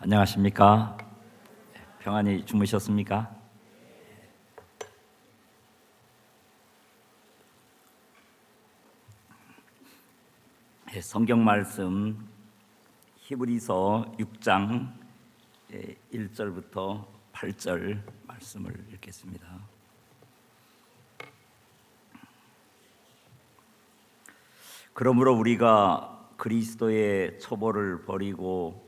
안녕하십니까? 평안히 주무셨습니까? 성경 말씀 히브리서 6장 1절부터 8절 말씀을 읽겠습니다. 그러므로 우리가 그리스도의 처벌을 버리고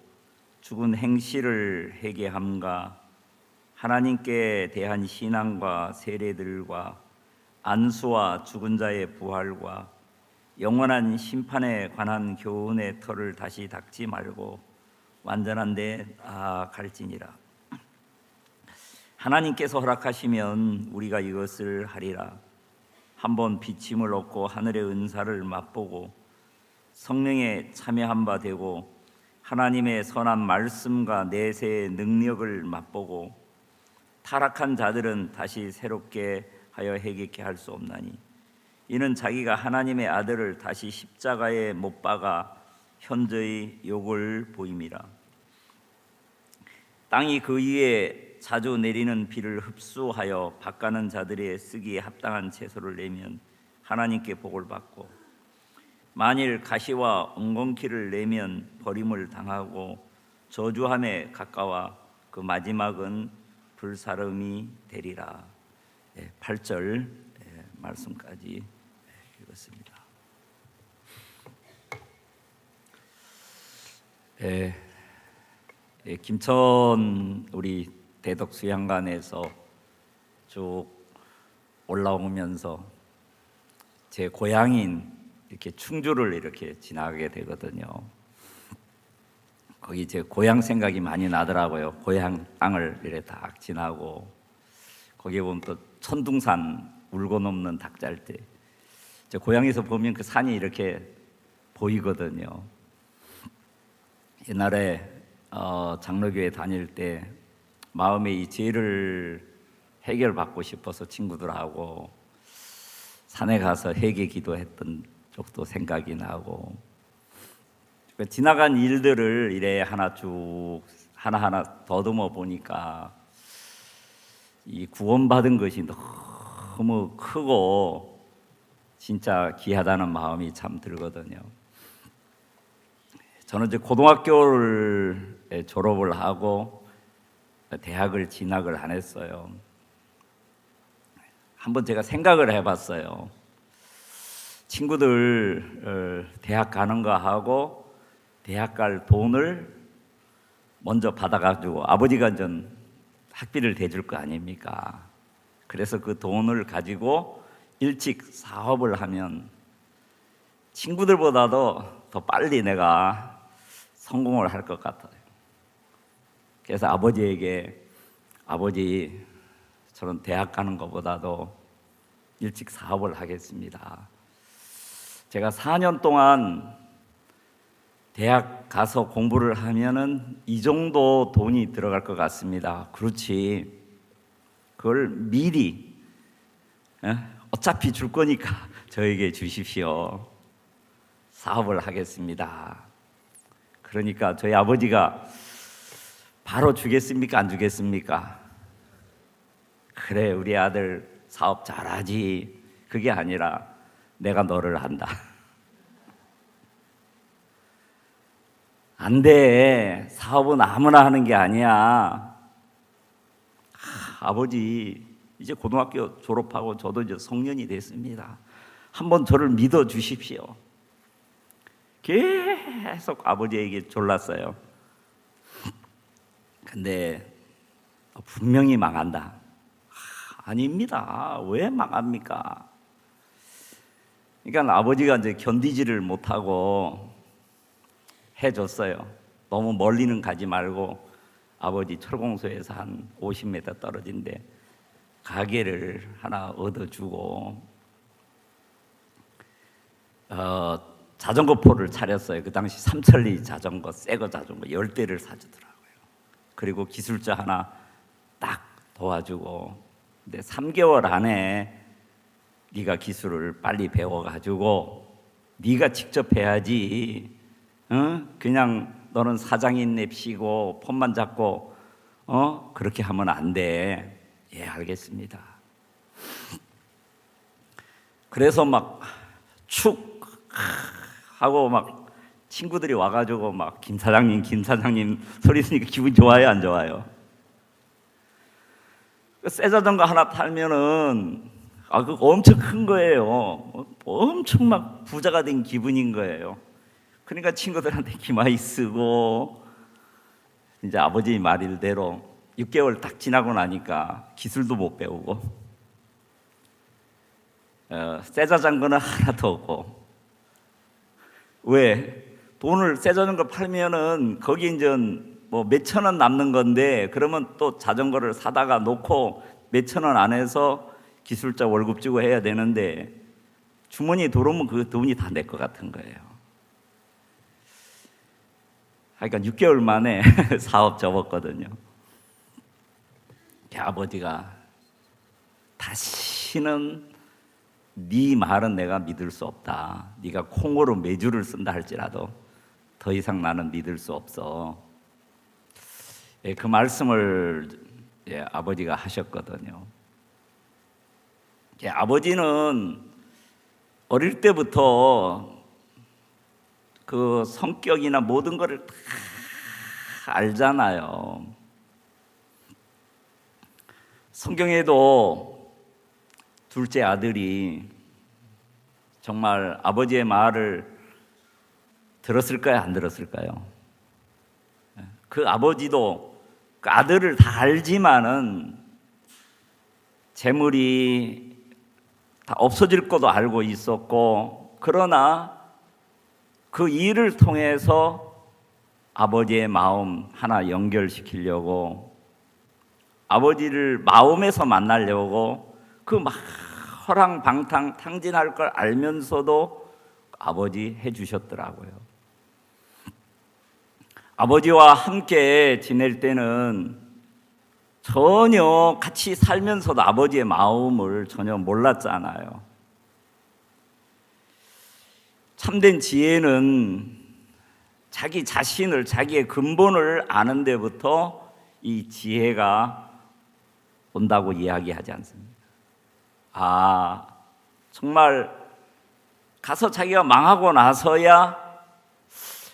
죽은 행실을 회개함과 하나님께 대한 신앙과 세례들과 안수와 죽은 자의 부활과 영원한 심판에 관한 교훈의 털을 다시 닦지 말고 완전한 데 나아갈지니라. 하나님께서 허락하시면 우리가 이것을 하리라. 한번 비침을 얻고 하늘의 은사를 맛보고 성령에 참여한 바 되고 하나님의 선한 말씀과 내세의 능력을 맛보고 타락한 자들은 다시 새롭게 하여 회개케 할 수 없나니 이는 자기가 하나님의 아들을 다시 십자가에 못 박아 현저히 욕을 보임이라. 땅이 그 위에 자주 내리는 비를 흡수하여 밭가는 자들의 쓰기에 합당한 채소를 내면 하나님께 복을 받고 만일 가시와 엉겅퀴를 내면 버림을 당하고 저주함에 가까워 그 마지막은 불사름이 되리라. 8절 말씀까지 읽었습니다. 김천 우리 대덕수양관에서 쭉 올라오면서 제 고향인 이렇게 충주를 이렇게 지나가게 되거든요. 거기 제 고향 생각이 많이 나더라고요. 고향 땅을 이렇게 딱 지나고 거기에 보면 또 천둥산 울고 넘는 닭잘대. 제 고향에서 보면 그 산이 이렇게 보이거든요. 옛날에 장로교회 다닐 때 마음에 이 죄를 해결받고 싶어서 친구들하고 산에 가서 회개 기도했던 쪽도 생각이 나고 지나간 일들을 이래 하나 쭉 하나하나 더듬어 보니까 이 구원받은 것이 너무 크고 진짜 귀하다는 마음이 참 들거든요. 저는 이제 고등학교를 졸업을 하고 대학을 진학을 안 했어요. 한번 제가 생각을 해봤어요. 친구들 대학 가는 거 하고 대학 갈 돈을 먼저 받아가지고 아버지가 전 학비를 대줄 거 아닙니까? 그래서 그 돈을 가지고 일찍 사업을 하면 친구들보다도 더 빨리 내가 성공을 할 것 같아요. 그래서 아버지에게 아버지 저는 대학 가는 것보다도 일찍 사업을 하겠습니다. 제가 4년 동안 대학 가서 공부를 하면은 이 정도 돈이 들어갈 것 같습니다. 그렇지. 그걸 미리 어차피 줄 거니까 저에게 주십시오. 사업을 하겠습니다. 그러니까 저희 아버지가 바로 주겠습니까? 안 주겠습니까? 그래, 우리 아들 사업 잘하지. 그게 아니라 내가 너를 한다. 안 돼. 사업은 아무나 하는 게 아니야. 아버지 이제 고등학교 졸업하고 저도 이제 성년이 됐습니다. 한번 저를 믿어 주십시오. 계속 아버지에게 졸랐어요. 근데 분명히 망한다. 아닙니다. 왜 망합니까? 그러니까 아버지가 이제 견디지를 못하고 해줬어요. 너무 멀리는 가지 말고 아버지 철공소에서 한 50m 떨어진데 가게를 하나 얻어주고 자전거포를 차렸어요. 그 당시 삼천리 자전거, 새거 자전거 10대를 사주더라고요. 그리고 기술자 하나 딱 도와주고 근데 3개월 안에 네가 기술을 빨리 배워가지고 네가 직접 해야지 그냥 너는 사장인 냅시고 폰만 잡고 그렇게 하면 안 돼. 예, 알겠습니다. 그래서 막 축 하고 막 친구들이 와가지고 막 김 사장님 소리 들으니까 기분 좋아요, 안 좋아요? 새 자전거 하나 탈면은 그거 엄청 큰 거예요. 엄청 막 부자가 된 기분인 거예요. 그러니까 친구들한테 기마이 쓰고 이제 아버지 말일대로 6개월 딱 지나고 나니까 기술도 못 배우고 새 자전거는 하나도 없고. 왜? 돈을 새 자전거 팔면은 거기 이제 뭐 몇천 원 남는 건데, 그러면 또 자전거를 사다가 놓고 몇천 원 안에서 기술자 월급 주고 해야 되는데 주머니에 들어오면 그 돈이 다 내 것 같은 거예요. 그러니까 6개월 만에 사업 접었거든요. 아버지가 다시는 네 말은 내가 믿을 수 없다. 네가 콩으로 메주를 쓴다 할지라도 더 이상 나는 믿을 수 없어. 그 말씀을 아버지가 하셨거든요. 아버지는 어릴 때부터 그 성격이나 모든 것을 다 알잖아요. 성경에도 둘째 아들이 정말 아버지의 말을 들었을까요? 안 들었을까요? 그 아버지도 그 아들을 다 알지만은 재물이 다 없어질 것도 알고 있었고, 그러나 그 일을 통해서 아버지의 마음 하나 연결시키려고, 아버지를 마음에서 만나려고 그 막 허랑방탕 탕진할 걸 알면서도 아버지 해주셨더라고요. 아버지와 함께 지낼 때는 전혀 같이 살면서도 아버지의 마음을 전혀 몰랐잖아요. 참된 지혜는 자기 자신을, 자기의 근본을 아는 데부터 이 지혜가 온다고 이야기하지 않습니까? 정말 가서 자기가 망하고 나서야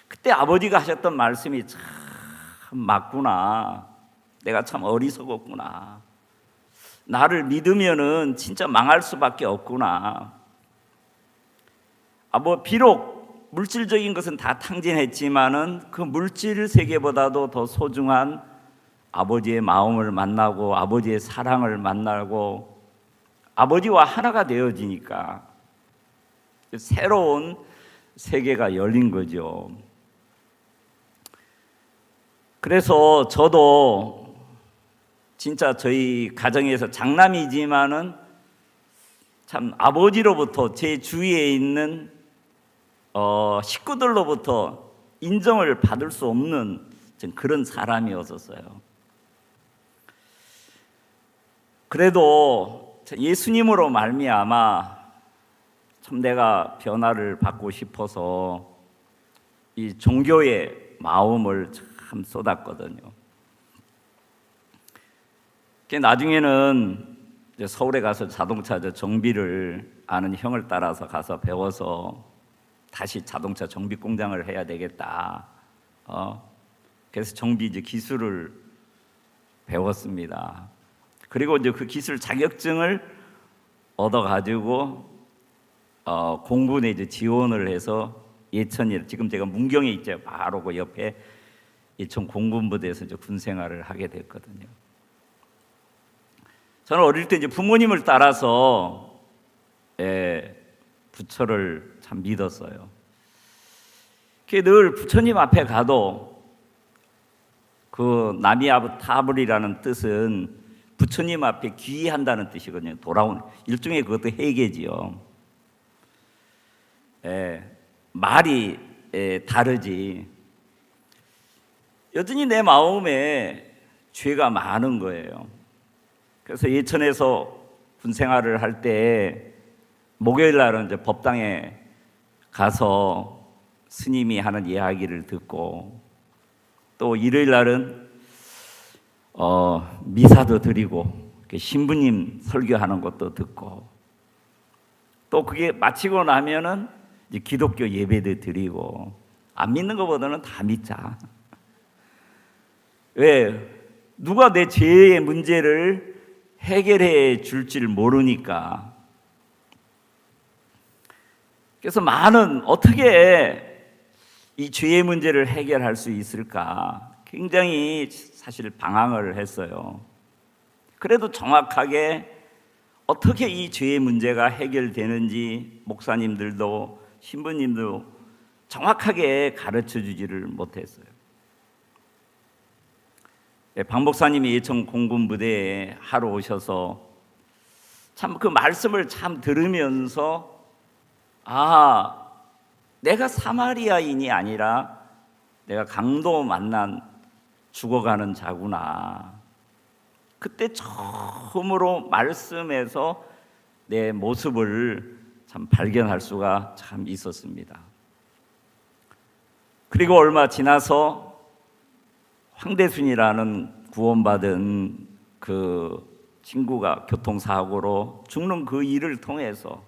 그때 아버지가 하셨던 말씀이 참 맞구나. 내가 참 어리석었구나. 나를 믿으면은 진짜 망할 수밖에 없구나. 비록 물질적인 것은 다 탕진했지만은 그 물질 세계보다도 더 소중한 아버지의 마음을 만나고 아버지의 사랑을 만나고 아버지와 하나가 되어지니까 새로운 세계가 열린 거죠. 그래서 저도 진짜 저희 가정에서 장남이지만은 참 아버지로부터 제 주위에 있는 식구들로부터 인정을 받을 수 없는 그런 사람이었었어요. 그래도 예수님으로 말미암아 참 내가 변화를 받고 싶어서 이 종교의 마음을 참 쏟았거든요. 나중에는 이제 서울에 가서 자동차 정비를 아는 형을 따라서 가서 배워서 다시 자동차 정비 공장을 해야 되겠다. 그래서 정비 기술을 배웠습니다. 그리고 이제 그 기술 자격증을 얻어가지고 공군에 이제 지원을 해서 예천이, 지금 제가 문경에 있죠. 바로 그 옆에 예천 공군부대에서 이제 군 생활을 하게 됐거든요. 저는 어릴 때 이제 부모님을 따라서 부처를 참 믿었어요. 늘 부처님 앞에 가도 그 나미아부 타불이라는 뜻은 부처님 앞에 귀의한다는 뜻이거든요. 돌아온 일종의 그것도 회개지요. 말이 다르지. 여전히 내 마음에 죄가 많은 거예요. 그래서 예천에서 군 생활을 할 때 목요일 날은 이제 법당에 가서 스님이 하는 이야기를 듣고 또 일요일 날은 미사도 드리고 신부님 설교하는 것도 듣고 또 그게 마치고 나면은 이제 기독교 예배도 드리고 안 믿는 것보다는 다 믿자. 왜? 누가 내 죄의 문제를 해결해 줄지를 모르니까. 그래서 많은 어떻게 이 죄의 문제를 해결할 수 있을까 굉장히 사실 방황을 했어요. 그래도 정확하게 어떻게 이 죄의 문제가 해결되는지 목사님들도 신부님도 정확하게 가르쳐 주지를 못했어요. 박 목사님이 예천 공군부대에 하러 오셔서 참 그 말씀을 참 들으면서 내가 사마리아인이 아니라 내가 강도 만난 죽어가는 자구나. 그때 처음으로 말씀에서 내 모습을 참 발견할 수가 참 있었습니다. 그리고 얼마 지나서 황대순이라는 구원받은 그 친구가 교통사고로 죽는 그 일을 통해서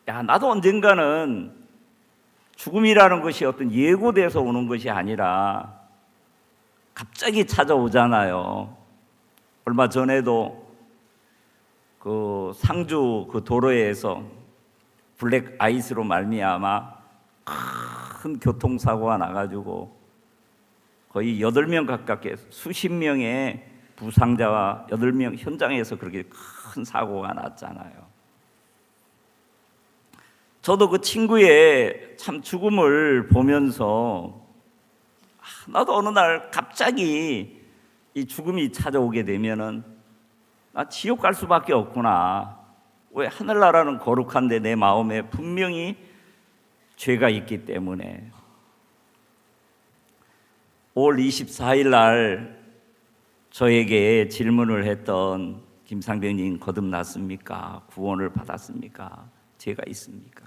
나도 언젠가는 죽음이라는 것이 어떤 예고돼서 오는 것이 아니라 갑자기 찾아오잖아요. 얼마 전에도 그 상주 그 도로에서 블랙 아이스로 말미암아 큰 교통사고가 나가지고 거의 8명 가깝게 수십 명의 부상자와 8명 현장에서 그렇게 큰 사고가 났잖아요. 저도 그 친구의 참 죽음을 보면서 나도 어느 날 갑자기 이 죽음이 찾아오게 되면은 나 지옥 갈 수밖에 없구나. 왜? 하늘나라는 거룩한데 내 마음에 분명히 죄가 있기 때문에. 5월 24일 날 저에게 질문을 했던 김상병님 거듭났습니까? 구원을 받았습니까? 죄가 있습니까?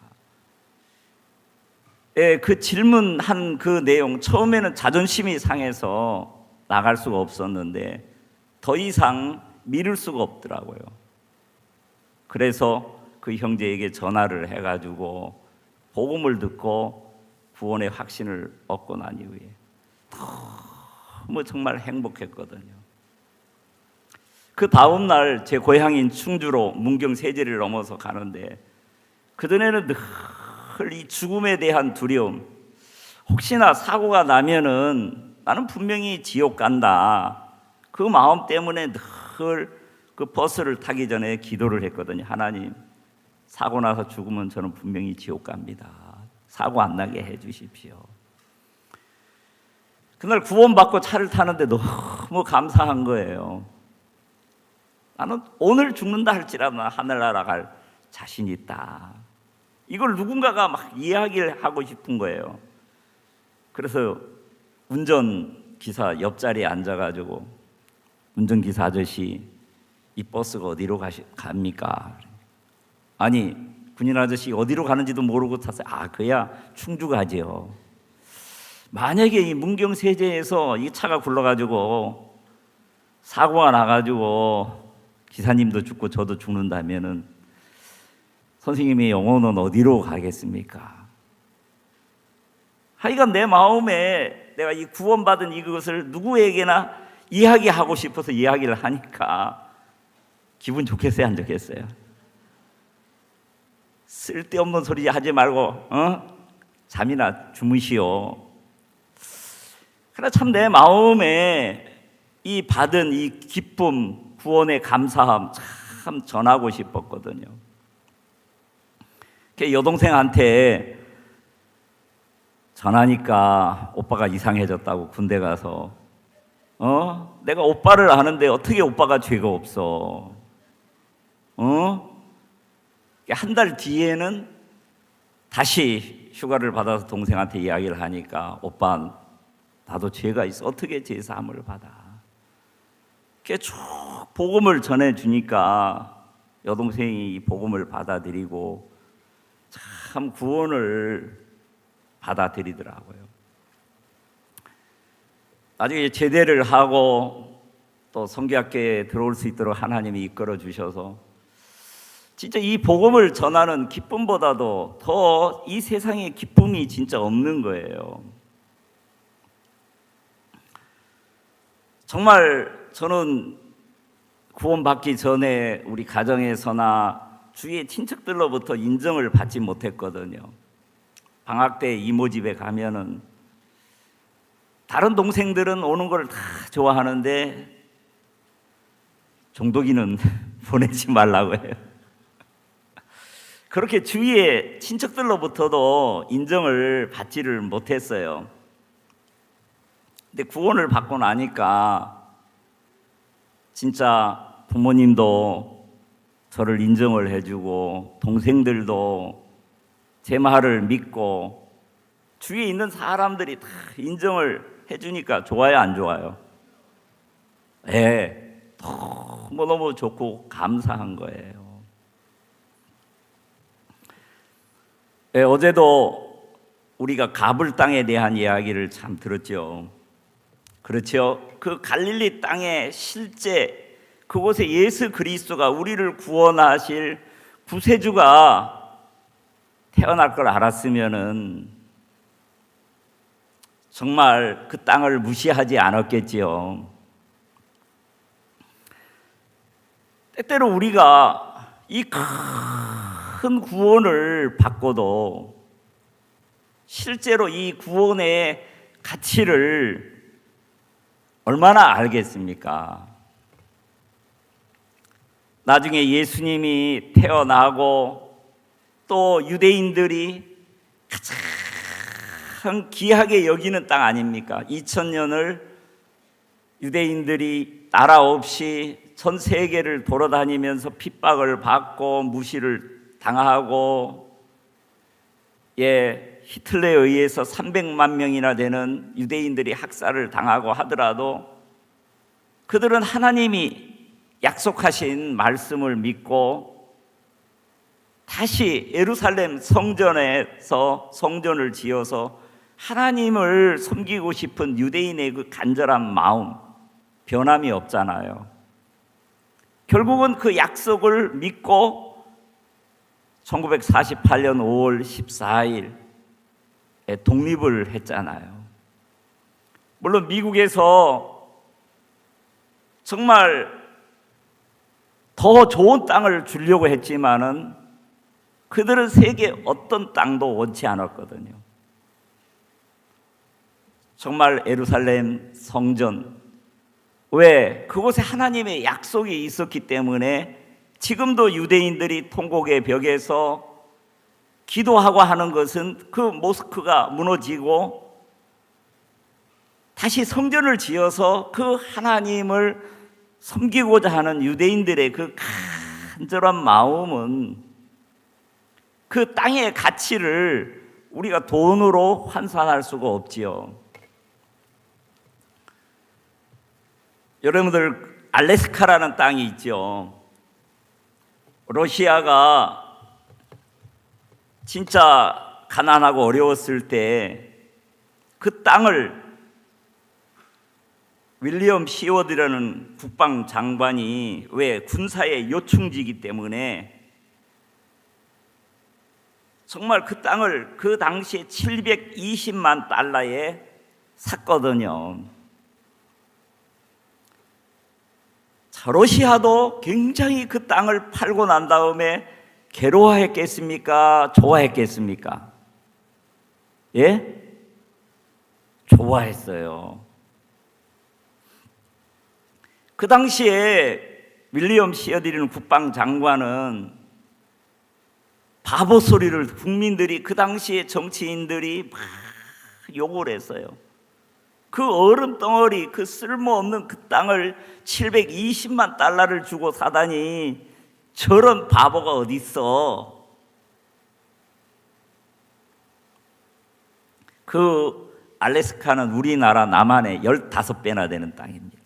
그 질문한 그 내용, 처음에는 자존심이 상해서 나갈 수가 없었는데 더 이상 미룰 수가 없더라고요. 그래서 그 형제에게 전화를 해가지고 복음을 듣고 구원의 확신을 얻고 난 이후에 너무 정말 행복했거든요. 그 다음 날 제 고향인 충주로 문경 세제를 넘어서 가는데 그전에는 늘 이 죽음에 대한 두려움, 혹시나 사고가 나면은 나는 분명히 지옥 간다, 그 마음 때문에 늘 그 버스를 타기 전에 기도를 했거든요. 하나님, 사고 나서 죽으면 저는 분명히 지옥 갑니다. 사고 안 나게 해 주십시오. 그날 구원받고 차를 타는데 너무 감사한 거예요. 나는 오늘 죽는다 할지라도 하늘나라 갈 자신 있다. 이걸 누군가가 막 이야기를 하고 싶은 거예요. 그래서 운전기사 옆자리에 앉아가지고 운전기사 아저씨, 이 버스가 어디로 갑니까? 아니, 군인 아저씨 어디로 가는지도 모르고 탔어요. 그야 충주 가지요. 만약에 이 문경 세제에서 이 차가 굴러가지고 사고가 나가지고 기사님도 죽고 저도 죽는다면은 선생님의 영혼은 어디로 가겠습니까? 하여간 내 마음에 내가 이 구원받은 이것을 누구에게나 이야기하고 싶어서 이야기를 하니까 기분 좋겠어요, 안 좋겠어요? 쓸데없는 소리 하지 말고 잠이나 주무시오. 그러나 참 내 마음에 이 받은 이 기쁨, 구원의 감사함 참 전하고 싶었거든요. 여동생한테 전하니까 오빠가 이상해졌다고, 군대 가서 내가 오빠를 아는데 어떻게 오빠가 죄가 없어? 한 달 뒤에는 다시 휴가를 받아서 동생한테 이야기를 하니까 오빠, 나도 죄가 있어. 어떻게 죄 사함을 받아? 쭉 복음을 전해주니까 여동생이 이 복음을 받아들이고 참 구원을 받아들이더라고요. 나중에 제대를 하고 또 선교학교에 들어올 수 있도록 하나님이 이끌어 주셔서 진짜 이 복음을 전하는 기쁨보다도 더 이 세상에 기쁨이 진짜 없는 거예요. 정말 저는 구원받기 전에 우리 가정에서나 주위의 친척들로부터 인정을 받지 못했거든요. 방학 때 이모 집에 가면은 다른 동생들은 오는 걸 다 좋아하는데 종독이는 보내지 말라고 해요. 그렇게 주위의 친척들로부터도 인정을 받지를 못했어요. 근데 구원을 받고 나니까 진짜 부모님도 저를 인정을 해주고 동생들도 제 말을 믿고 주위에 있는 사람들이 다 인정을 해주니까 좋아요, 안 좋아요? 네, 너무 좋고 감사한 거예요. 네, 어제도 우리가 가불 땅에 대한 이야기를 참 들었죠. 그렇죠? 그 갈릴리 땅에 실제 그곳에 예수 그리스도가 우리를 구원하실 구세주가 태어날 걸 알았으면은 정말 그 땅을 무시하지 않았겠지요. 때때로 우리가 이 큰 구원을 받고도 실제로 이 구원의 가치를 얼마나 알겠습니까? 나중에 예수님이 태어나고 또 유대인들이 가장 귀하게 여기는 땅 아닙니까? 2000년을 유대인들이 나라 없이 전 세계를 돌아다니면서 핍박을 받고 무시를 당하고 히틀러에 의해서 300만 명이나 되는 유대인들이 학살을 당하고 하더라도 그들은 하나님이 약속하신 말씀을 믿고 다시 예루살렘 성전에서 성전을 지어서 하나님을 섬기고 싶은 유대인의 그 간절한 마음 변함이 없잖아요. 결국은 그 약속을 믿고 1948년 5월 14일에 독립을 했잖아요. 물론 미국에서 정말 더 좋은 땅을 주려고 했지만은 그들은 세계 어떤 땅도 원치 않았거든요. 정말 예루살렘 성전, 왜? 그곳에 하나님의 약속이 있었기 때문에 지금도 유대인들이 통곡의 벽에서 기도하고 하는 것은 그 모스크가 무너지고 다시 성전을 지어서 그 하나님을 섬기고자 하는 유대인들의 그 간절한 마음은 그 땅의 가치를 우리가 돈으로 환산할 수가 없지요. 여러분들 알래스카라는 땅이 있죠. 러시아가 진짜 가난하고 어려웠을 때 그 땅을 윌리엄 시워드라는 국방장관이 왜 군사의 요충지이기 때문에 정말 그 땅을 그 당시에 720만 달러에 샀거든요. 자, 러시아도 굉장히 그 땅을 팔고 난 다음에 괴로워했겠습니까? 좋아했겠습니까? 예? 좋아했어요. 그 당시에 윌리엄 시어디는 국방장관은 바보 소리를 국민들이 그 당시에 정치인들이 막 욕을 했어요. 그 얼음 덩어리, 그 쓸모없는 그 땅을 720만 달러를 주고 사다니 저런 바보가 어디 있어? 그 알래스카는 우리나라 남한의 15배나 되는 땅입니다.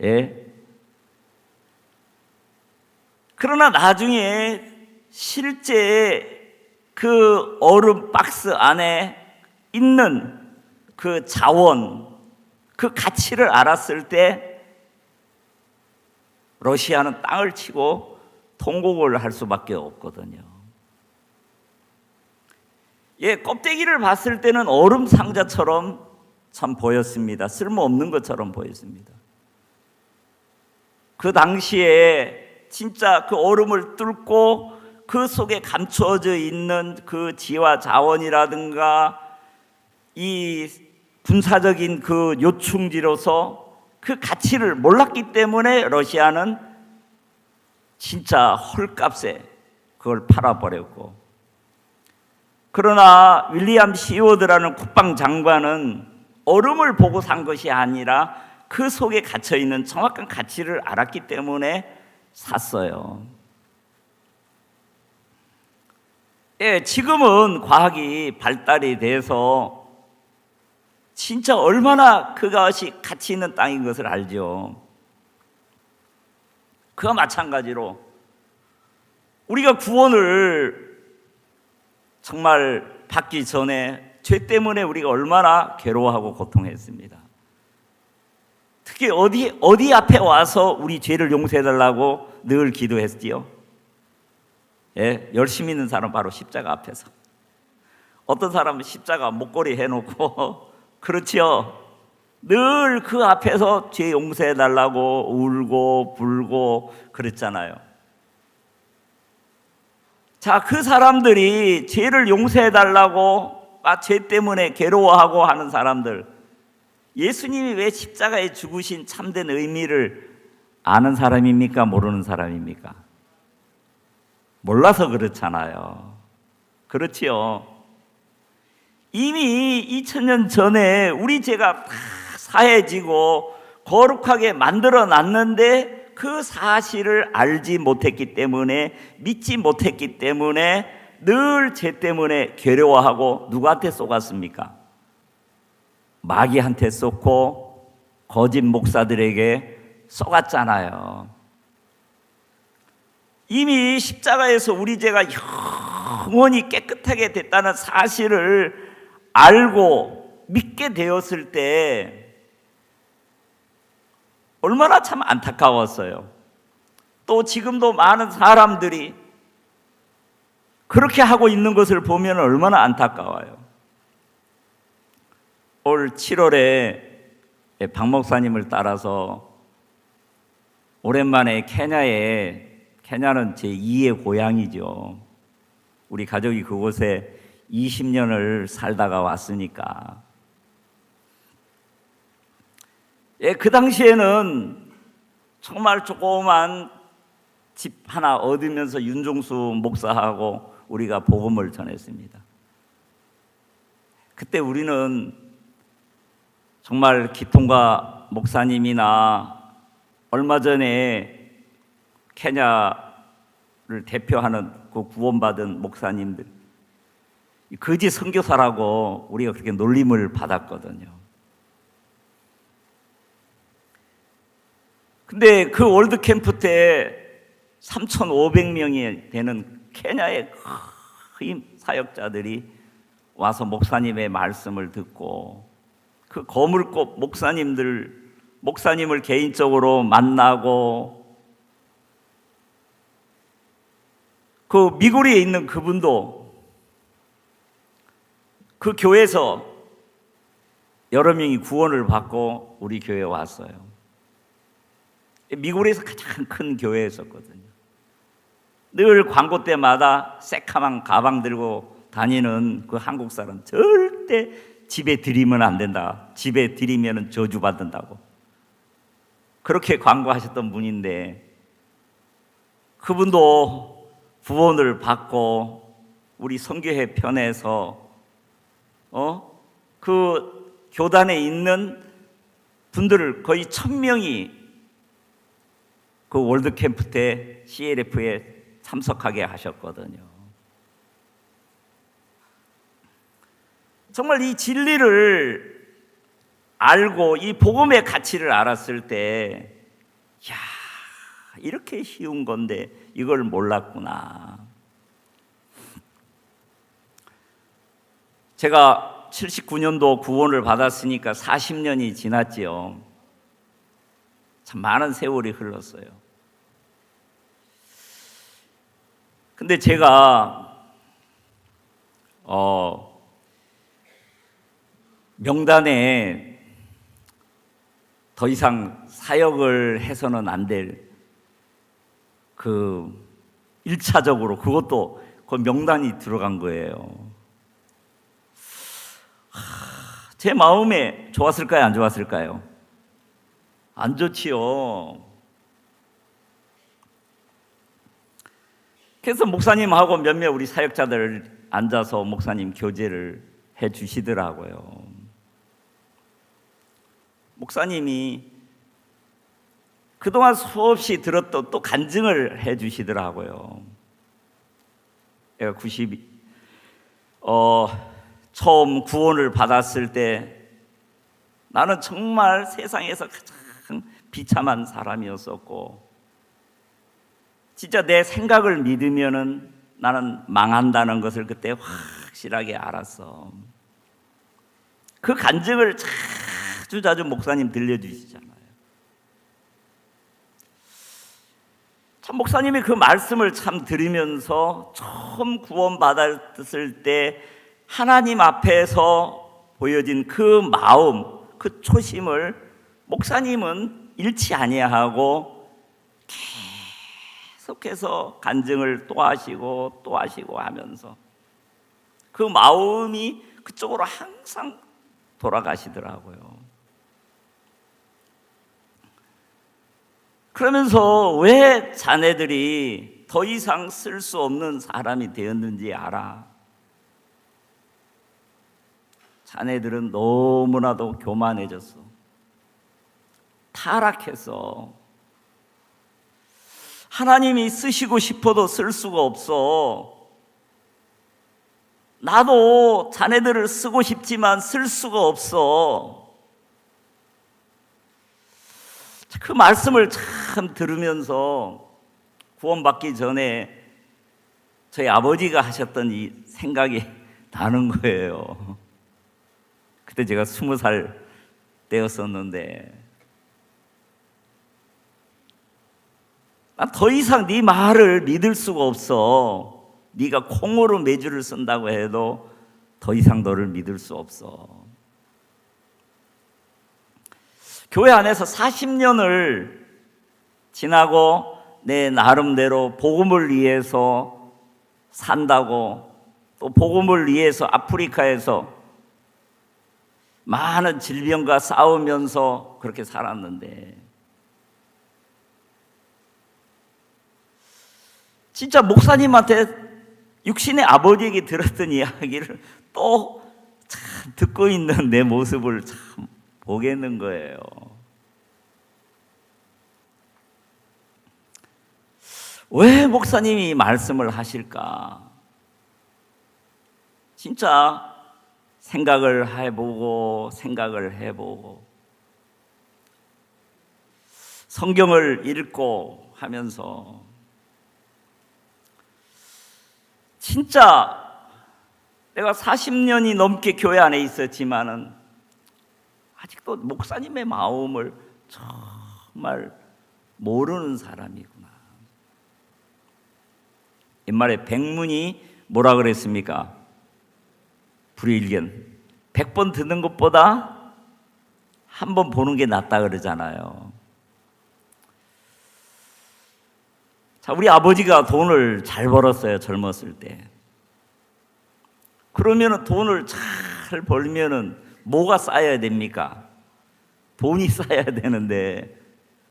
예? 그러나 나중에 실제 그 얼음 박스 안에 있는 그 자원, 그 가치를 알았을 때 러시아는 땅을 치고 통곡을 할 수밖에 없거든요. 껍데기를 봤을 때는 얼음 상자처럼 참 보였습니다. 쓸모없는 것처럼 보였습니다. 그 당시에 진짜 그 얼음을 뚫고 그 속에 감추어져 있는 그 지와 자원이라든가 이 군사적인 그 요충지로서 그 가치를 몰랐기 때문에 러시아는 진짜 헐값에 그걸 팔아버렸고, 그러나 윌리엄 시워드라는 국방장관은 얼음을 보고 산 것이 아니라 그 속에 갇혀있는 정확한 가치를 알았기 때문에 샀어요. 지금은 과학이 발달이 돼서 진짜 얼마나 그것이 가치 있는 땅인 것을 알죠. 그와 마찬가지로 우리가 구원을 정말 받기 전에 죄 때문에 우리가 얼마나 괴로워하고 고통했습니다. 특히 어디 앞에 와서 우리 죄를 용서해달라고 늘 기도했지요? 열심히 있는 사람 바로 십자가 앞에서. 어떤 사람은 십자가 목걸이 해놓고 그렇지요. 늘 그 앞에서 죄 용서해달라고 울고 불고 그랬잖아요. 자, 그 사람들이 죄를 용서해달라고 죄 때문에 괴로워하고 하는 사람들, 예수님이 왜 십자가에 죽으신 참된 의미를 아는 사람입니까? 모르는 사람입니까? 몰라서 그렇잖아요. 그렇지요. 이미 2000년 전에 우리 죄가 다 사해지고 거룩하게 만들어 놨는데 그 사실을 알지 못했기 때문에, 믿지 못했기 때문에 늘 죄 때문에 괴로워하고 누구한테 쏘갔습니까? 마귀한테 쏘고 거짓 목사들에게 쏘갔잖아요. 이미 십자가에서 우리 죄가 영원히 깨끗하게 됐다는 사실을 알고 믿게 되었을 때 얼마나 참 안타까웠어요. 또 지금도 많은 사람들이 그렇게 하고 있는 것을 보면 얼마나 안타까워요. 올 7월에 박 목사님을 따라서 오랜만에 케냐는 제 2의 고향이죠. 우리 가족이 그곳에 20년을 살다가 왔으니까. 그 당시에는 정말 조그만 집 하나 얻으면서 윤종수 목사하고 우리가 복음을 전했습니다. 그때 우리는 정말 기통가 목사님이나 얼마 전에 케냐를 대표하는 그 구원받은 목사님들, 거짓 선교사라고 우리가 그렇게 놀림을 받았거든요. 근데 그 월드캠프 때 3,500명이 되는 케냐의 큰 사역자들이 와서 목사님의 말씀을 듣고, 그 거물급 목사님을 개인적으로 만나고, 그 미구리에 있는 그분도 그 교회에서 여러 명이 구원을 받고 우리 교회에 왔어요. 미국에서 가장 큰 교회였었거든요. 늘 광고 때마다 새카만 가방 들고 다니는 그 한국 사람, 절대 집에 들이면 안 된다, 집에 들이면 저주받는다고 그렇게 광고하셨던 분인데, 그분도 구원을 받고 우리 선교회 편에서 그 교단에 있는 분들을 거의 1000명이 그 월드캠프 때 CLF에 참석하게 하셨거든요. 정말 이 진리를 알고 이 복음의 가치를 알았을 때, 야, 이렇게 쉬운 건데 이걸 몰랐구나. 제가 79년도 구원을 받았으니까 40년이 지났지요. 참 많은 세월이 흘렀어요. 근데 제가 명단에 더 이상 사역을 해서는 안 될 그 1차적으로 그것도 그 명단이 들어간 거예요. 제 마음에 좋았을까요? 안 좋았을까요? 안 좋지요. 그래서 목사님하고 몇몇 우리 사역자들 앉아서 목사님 교제를 해 주시더라고요. 목사님이 그동안 수없이 들었던 또 간증을 해 주시더라고요. 내가 처음 구원을 받았을 때 나는 정말 세상에서 가장 비참한 사람이었었고 진짜 내 생각을 믿으면은 나는 망한다는 것을 그때 확실하게 알았어. 그 간증을 자주 목사님 들려주시잖아요. 참 목사님이 그 말씀을 참 들으면서 처음 구원받았을 때 하나님 앞에서 보여진 그 마음, 그 초심을 목사님은 잃지 아니하고 계속해서 간증을 또 하시고 하면서 그 마음이 그쪽으로 항상 돌아가시더라고요. 그러면서 왜 자네들이 더 이상 쓸 수 없는 사람이 되었는지 알아. 자네들은 너무나도 교만해졌어. 타락해서 하나님이 쓰시고 싶어도 쓸 수가 없어. 나도 자네들을 쓰고 싶지만 쓸 수가 없어. 그 말씀을 참 들으면서 구원받기 전에 저희 아버지가 하셨던 이 생각이 나는 거예요. 그때 제가 20살 때였었는데 난 더 이상 네 말을 믿을 수가 없어. 네가 콩으로 매주를 쓴다고 해도 더 이상 너를 믿을 수 없어. 교회 안에서 40년을 지나고 내 나름대로 복음을 위해서 산다고 또 복음을 위해서 아프리카에서 많은 질병과 싸우면서 그렇게 살았는데 진짜 목사님한테 육신의 아버지에게 들었던 이야기를 또 참 듣고 있는 내 모습을 참 보겠는 거예요. 왜 목사님이 말씀을 하실까? 진짜 생각을 해보고 성경을 읽고 하면서 진짜 내가 40년이 넘게 교회 안에 있었지만은 아직도 목사님의 마음을 정말 모르는 사람이구나. 옛말에 백문이 뭐라 그랬습니까? 불일견. 100번 듣는 것보다 한 번 보는 게 낫다 그러잖아요. 자, 우리 아버지가 돈을 잘 벌었어요. 젊었을 때. 그러면 돈을 잘 벌면은 뭐가 쌓여야 됩니까? 돈이 쌓여야 되는데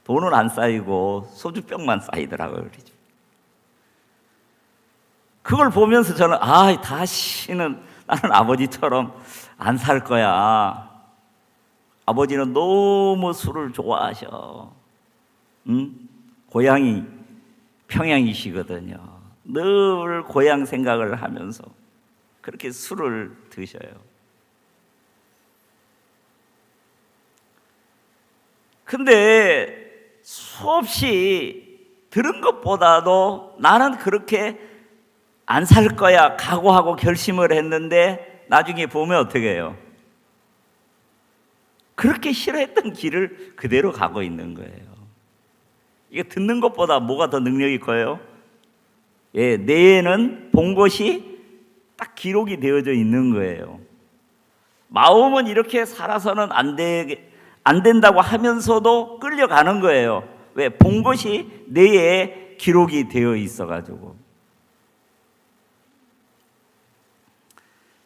돈은 안 쌓이고 소주병만 쌓이더라고요. 그러죠. 그걸 보면서 저는 다시는 나는 아버지처럼 안 살 거야. 아버지는 너무 술을 좋아하셔. 고향이 평양이시거든요. 늘 고향 생각을 하면서 그렇게 술을 드셔요. 근데 수없이 들은 것보다도 나는 그렇게 안 살 거야 각오하고 결심을 했는데 나중에 보면 어떻게 해요? 그렇게 싫어했던 길을 그대로 가고 있는 거예요. 이게 듣는 것보다 뭐가 더 능력이 커요? 예, 뇌에는 본 것이 딱 기록이 되어져 있는 거예요. 마음은 이렇게 살아서는 안 된다고 하면서도 끌려가는 거예요. 왜? 본 것이 뇌에 기록이 되어 있어가지고.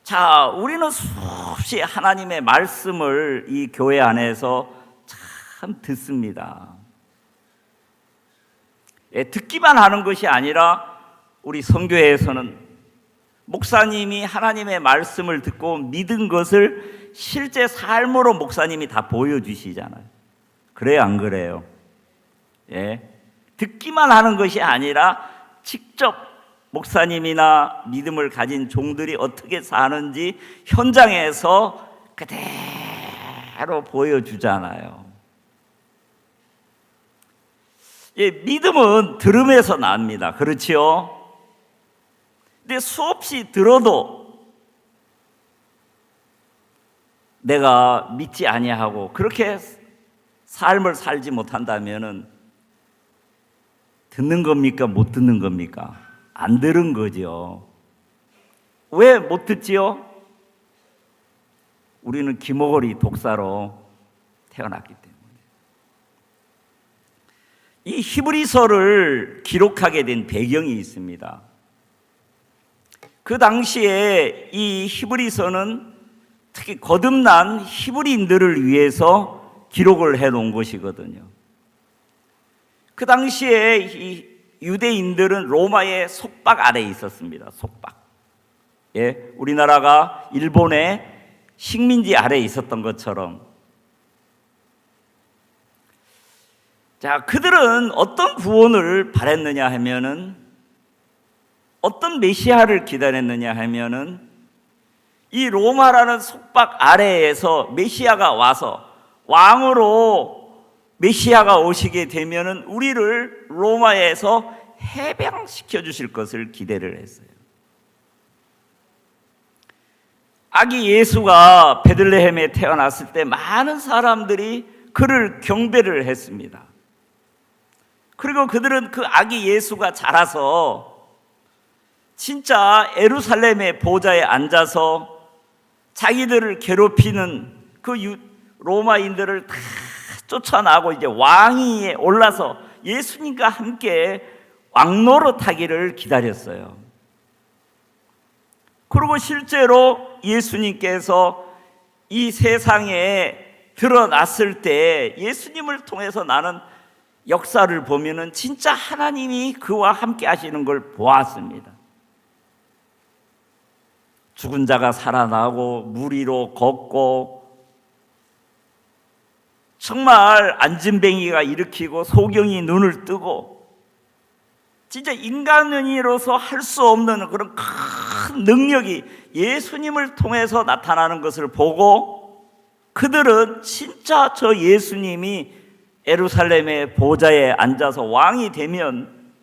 자, 우리는 수없이 하나님의 말씀을 이 교회 안에서 참 듣습니다. 예, 듣기만 하는 것이 아니라 우리 선교회에서는 목사님이 하나님의 말씀을 듣고 믿은 것을 실제 삶으로 목사님이 다 보여주시잖아요. 그래요, 안 그래요? 예, 듣기만 하는 것이 아니라 직접 목사님이나 믿음을 가진 종들이 어떻게 사는지 현장에서 그대로 보여주잖아요. 예, 믿음은 들음에서 납니다. 그렇지요? 근데 수없이 들어도 내가 믿지 아니하고 그렇게 삶을 살지 못한다면은 듣는 겁니까? 못 듣는 겁니까? 안 들은 거죠. 왜 못 듣지요? 우리는 기모거리 독사로 태어났기 때문에. 이 히브리서를 기록하게 된 배경이 있습니다. 그 당시에 이 히브리서는 특히 거듭난 히브리인들을 위해서 기록을 해놓은 것이거든요. 그 당시에 이 유대인들은 로마의 속박 아래에 있었습니다. 속박. 예, 우리나라가 일본의 식민지 아래에 있었던 것처럼. 자, 그들은 어떤 구원을 바랬느냐 하면은, 어떤 메시아를 기다렸느냐 하면은, 이 로마라는 속박 아래에서 메시아가 와서 왕으로 메시아가 오시게 되면은 우리를 로마에서 해방시켜 주실 것을 기대를 했어요. 아기 예수가 베들레헴에 태어났을 때 많은 사람들이 그를 경배를 했습니다. 그리고 그들은 그 아기 예수가 자라서 진짜 예루살렘의 보좌에 앉아서 자기들을 괴롭히는 그 로마인들을 다 쫓아나고 이제 왕위에 올라서 예수님과 함께 왕노릇하기를 기다렸어요. 그리고 실제로 예수님께서 이 세상에 드러났을 때 예수님을 통해서 나는 역사를 보면은 진짜 하나님이 그와 함께 하시는 걸 보았습니다. 죽은 자가 살아나고 물 위로 걷고 정말 안진뱅이가 일으키고 소경이 눈을 뜨고 진짜 인간인으로서 할 수 없는 그런 큰 능력이 예수님을 통해서 나타나는 것을 보고 그들은 진짜 저 예수님이 예루살렘의 보좌에 앉아서 왕이 되면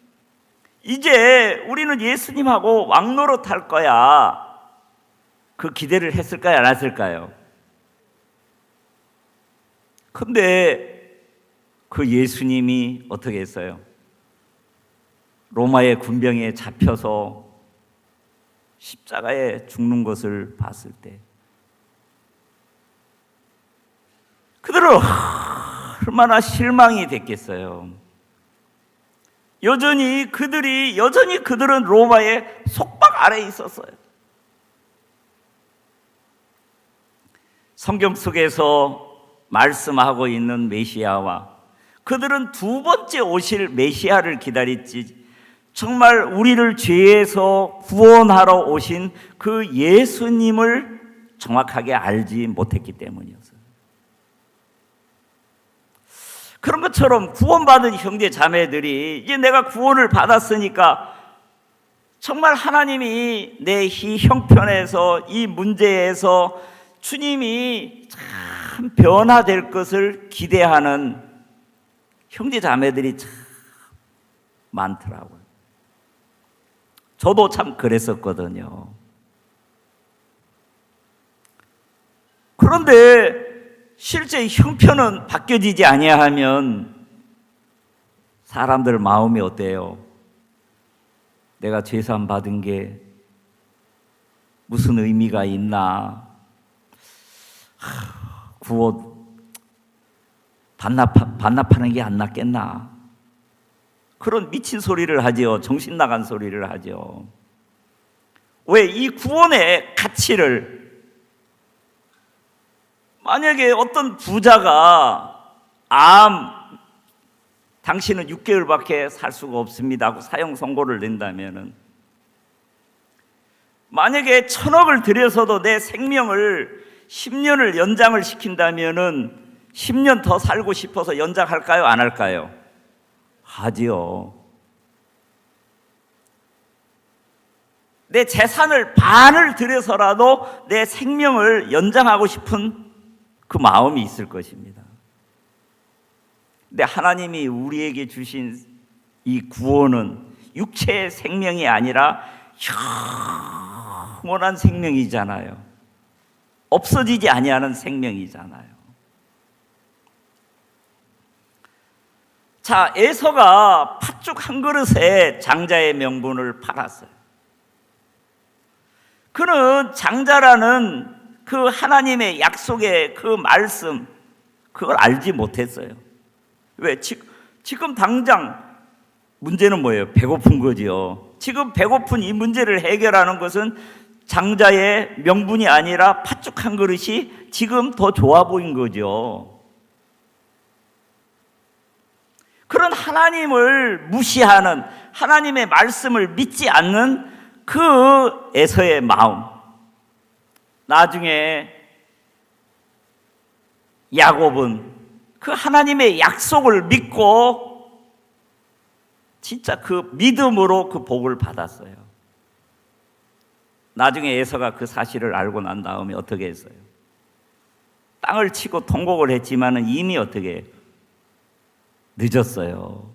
이제 우리는 예수님하고 왕노릇할 거야. 그 기대를 했을까요? 안 했을까요? 근데 그 예수님이 어떻게 했어요? 로마의 군병에 잡혀서 십자가에 죽는 것을 봤을 때 그들은 얼마나 실망이 됐겠어요. 여전히 그들은 로마의 속박 아래에 있었어요. 성경 속에서 말씀하고 있는 메시아와 그들은 두 번째 오실 메시아를 기다렸지 정말 우리를 죄에서 구원하러 오신 그 예수님을 정확하게 알지 못했기 때문이었어요. 그런 것처럼 구원받은 형제 자매들이 이제 내가 구원을 받았으니까 정말 하나님이 내 이 형편에서 이 문제에서 주님이 참 변화될 것을 기대하는 형제 자매들이 참 많더라고요. 저도 참 그랬었거든요. 그런데 실제 형편은 바뀌어지지 아니하면 사람들 마음이 어때요? 내가 죄사함 받은 게 무슨 의미가 있나? 구원 반납하는 게 안 낫겠나? 그런 미친 소리를 하지요. 정신 나간 소리를 하죠. 왜? 이 구원의 가치를, 만약에 어떤 부자가 당신은 6개월밖에 살 수가 없습니다 하고 사형 선고를 낸다면은, 만약에 1,000억을 들여서도 내 생명을 10년을 연장을 시킨다면은 10년 더 살고 싶어서 연장할까요? 안 할까요? 하지요. 내 재산을 반을 들여서라도 내 생명을 연장하고 싶은 그 마음이 있을 것입니다. 근데 하나님이 우리에게 주신 이 구원은 육체의 생명이 아니라 영원한 생명이잖아요. 없어지지 아니하는 생명이잖아요. 자, 에서가 팥죽 한 그릇에 장자의 명분을 팔았어요. 그는 장자라는 그 하나님의 약속의 그 말씀, 그걸 알지 못했어요. 왜? 지금 당장 문제는 뭐예요? 배고픈 거지요. 지금 배고픈 이 문제를 해결하는 것은 장자의 명분이 아니라 팥죽 한 그릇이 지금 더 좋아 보인 거죠. 그런 하나님을 무시하는, 하나님의 말씀을 믿지 않는 그 에서의 마음, 나중에 야곱은 그 하나님의 약속을 믿고 진짜 그 믿음으로 그 복을 받았어요. 나중에 에서가 그 사실을 알고 난 다음에 어떻게 했어요? 땅을 치고 통곡을 했지만 이미 어떻게 해요? 늦었어요.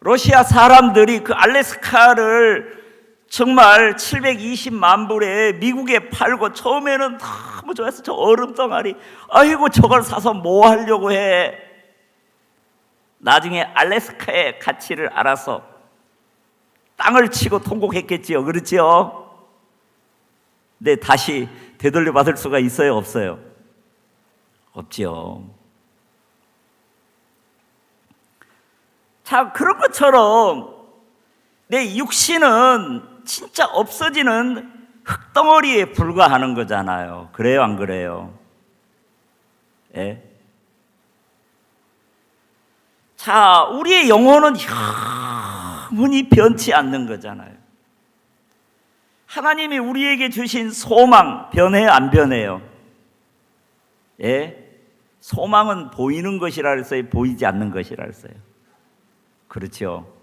러시아 사람들이 그 알래스카를 정말 720만 불에 미국에 팔고 처음에는 너무 좋아해서 저 얼음 덩어리, 아이고 저걸 사서 뭐 하려고 해. 나중에 알래스카의 가치를 알아서 땅을 치고 통곡했겠지요. 그렇지요? 근데 다시 되돌려 받을 수가 있어요? 없어요? 없지요. 자, 그런 것처럼 내 육신은 진짜 없어지는 흙덩어리에 불과하는 거잖아요. 그래요, 안 그래요? 예? 자, 우리의 영혼은 영원히 변치 않는 거잖아요. 하나님이 우리에게 주신 소망 변해요, 안 변해요? 예? 소망은 보이는 것이라 했어요, 보이지 않는 것이라 했어요? 그렇죠.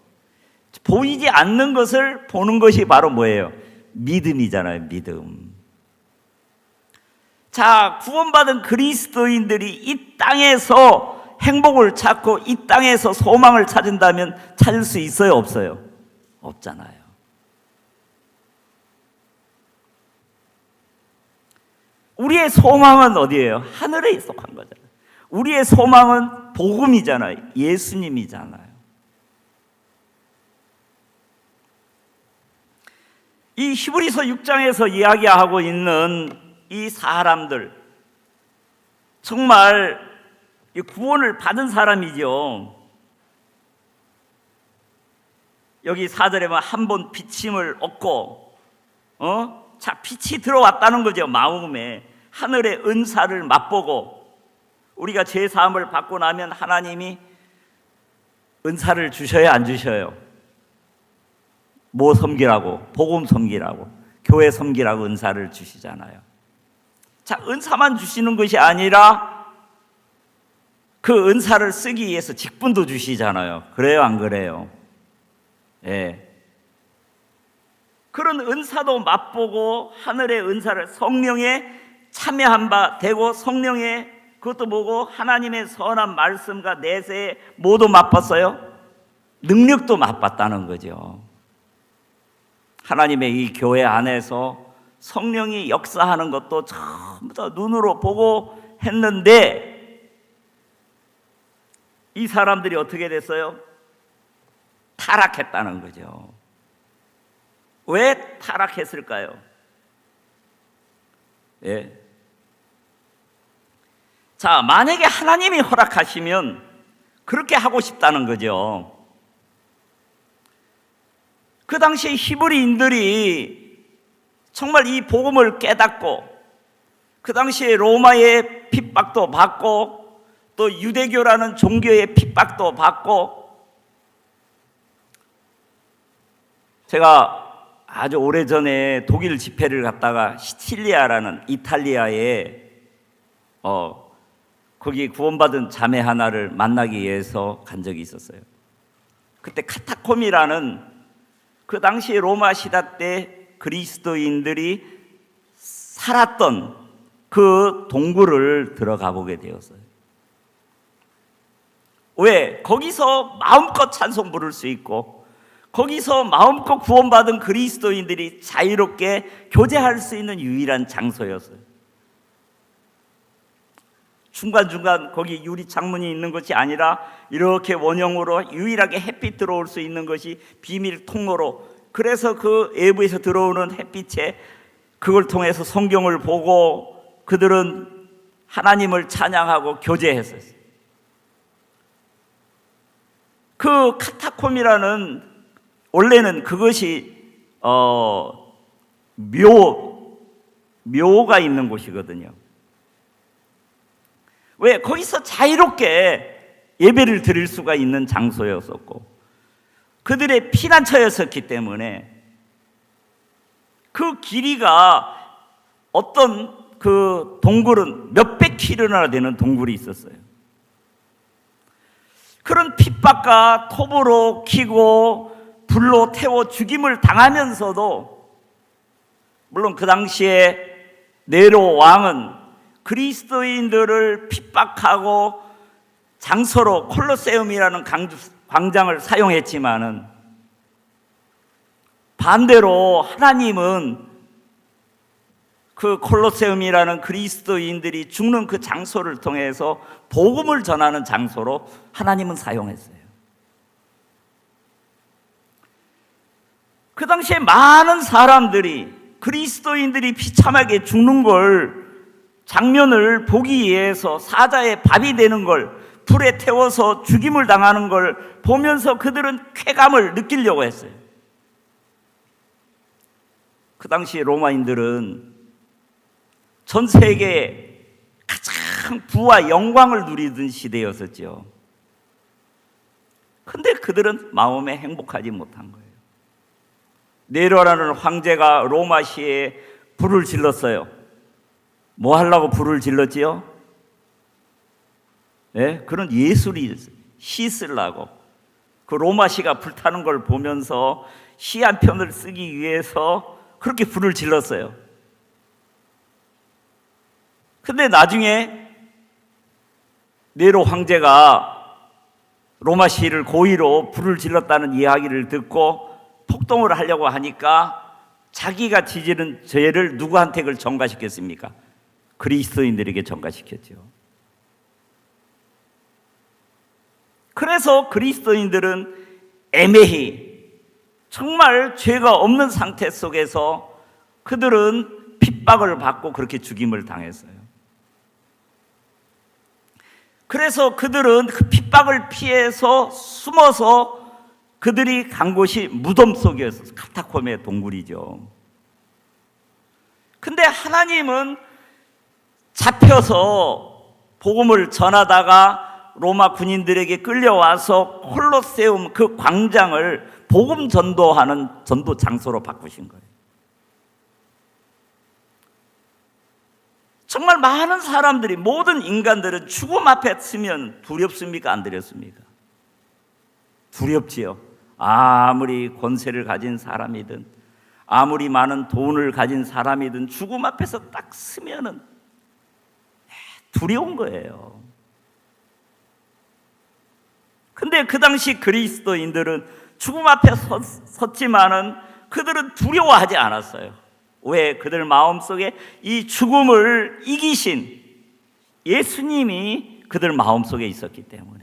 보이지 않는 것을 보는 것이 바로 뭐예요? 믿음이잖아요, 믿음. 자, 구원받은 그리스도인들이 이 땅에서 행복을 찾고 이 땅에서 소망을 찾은다면 찾을 수 있어요, 없어요? 없잖아요. 우리의 소망은 어디예요? 하늘에 속한 거잖아요. 우리의 소망은 복음이잖아요. 예수님이잖아요. 이 히브리서 6장에서 이야기하고 있는 이 사람들, 정말 구원을 받은 사람이죠. 여기 4절에 보면 한 번 비침을 얻고, 자, 빛이 들어왔다는 거죠. 마음에 하늘의 은사를 맛보고, 우리가 죄 사함을 받고 나면 하나님이 은사를 주셔요, 안 주셔요? 뭐 섬기라고? 복음 섬기라고, 교회 섬기라고 은사를 주시잖아요. 자, 은사만 주시는 것이 아니라 그 은사를 쓰기 위해서 직분도 주시잖아요. 그래요, 안 그래요? 예. 그런 은사도 맛보고 하늘의 은사를, 성령에 참여한 바 되고, 성령의 그것도 보고 하나님의 선한 말씀과 내세에 모두 맛봤어요. 능력도 맛봤다는 거죠. 하나님의 이 교회 안에서 성령이 역사하는 것도 전부 다 눈으로 보고 했는데 이 사람들이 어떻게 됐어요? 타락했다는 거죠. 왜 타락했을까요? 예. 자, 만약에 하나님이 허락하시면 그렇게 하고 싶다는 거죠. 그 당시에 히브리인들이 정말 이 복음을 깨닫고 그 당시에 로마의 핍박도 받고 또 유대교라는 종교의 핍박도 받고, 제가 아주 오래전에 독일 집회를 갔다가 시칠리아라는 이탈리아에 거기 구원받은 자매 하나를 만나기 위해서 간 적이 있었어요. 그때 카타콤이라는 그 당시에 로마 시대 때 그리스도인들이 살았던 그 동굴을 들어가 보게 되었어요. 왜? 거기서 마음껏 찬송 부를 수 있고 거기서 마음껏 구원받은 그리스도인들이 자유롭게 교제할 수 있는 유일한 장소였어요. 중간중간 거기 유리 창문이 있는 것이 아니라 이렇게 원형으로 유일하게 햇빛 들어올 수 있는 것이 비밀 통로로, 그래서 그 외부에서 들어오는 햇빛에 그걸 통해서 성경을 보고 그들은 하나님을 찬양하고 교제했어요. 그 카타콤이라는, 원래는 그것이 묘가 있는 곳이거든요. 왜? 거기서 자유롭게 예배를 드릴 수가 있는 장소였었고 그들의 피난처였었기 때문에 그 길이가 어떤 그 동굴은 몇백 킬로나 되는 동굴이 있었어요. 그런 핍박과 톱으로 키고 불로 태워 죽임을 당하면서도, 물론 그 당시에 네로 왕은 그리스도인들을 핍박하고 장소로 콜로세움이라는 광장을 사용했지만은 반대로 하나님은 그 콜로세움이라는 그리스도인들이 죽는 그 장소를 통해서 복음을 전하는 장소로 하나님은 사용했어요. 그 당시에 많은 사람들이 그리스도인들이 비참하게 죽는 걸 장면을 보기 위해서 사자의 밥이 되는 걸, 불에 태워서 죽임을 당하는 걸 보면서 그들은 쾌감을 느끼려고 했어요. 그 당시 로마인들은 전 세계에 가장 부와 영광을 누리던 시대였었죠. 근데 그들은 마음에 행복하지 못한 거예요. 네로라는 황제가 로마시에 불을 질렀어요. 뭐 하려고 불을 질렀지요? 네? 그런 예술이 시 쓰려고. 그 로마시가 불타는 걸 보면서 시 한 편을 쓰기 위해서 그렇게 불을 질렀어요. 근데 나중에 네로 황제가 로마시를 고의로 불을 질렀다는 이야기를 듣고 폭동을 하려고 하니까 자기가 지지는 죄를 누구한테 그걸 전가시켰습니까? 그리스도인들에게 전가시켰죠. 그래서 그리스도인들은 애매히 정말 죄가 없는 상태 속에서 그들은 핍박을 받고 그렇게 죽임을 당했어요. 그래서 그들은 그 핍박을 피해서 숨어서 그들이 간 곳이 무덤 속이었어요. 카타콤의 동굴이죠. 근데 하나님은 잡혀서 복음을 전하다가 로마 군인들에게 끌려와서 콜로세움 그 광장을 복음 전도하는 전도 장소로 바꾸신 거예요. 정말 많은 사람들이, 모든 인간들은 죽음 앞에 서면 두렵습니까? 안 두렵습니까? 두렵지요. 아무리 권세를 가진 사람이든 아무리 많은 돈을 가진 사람이든 죽음 앞에서 딱 서면은 두려운 거예요. 근데 그 당시 그리스도인들은 죽음 앞에 섰지만은 그들은 두려워하지 않았어요. 왜? 그들 마음속에 이 죽음을 이기신 예수님이 그들 마음속에 있었기 때문에.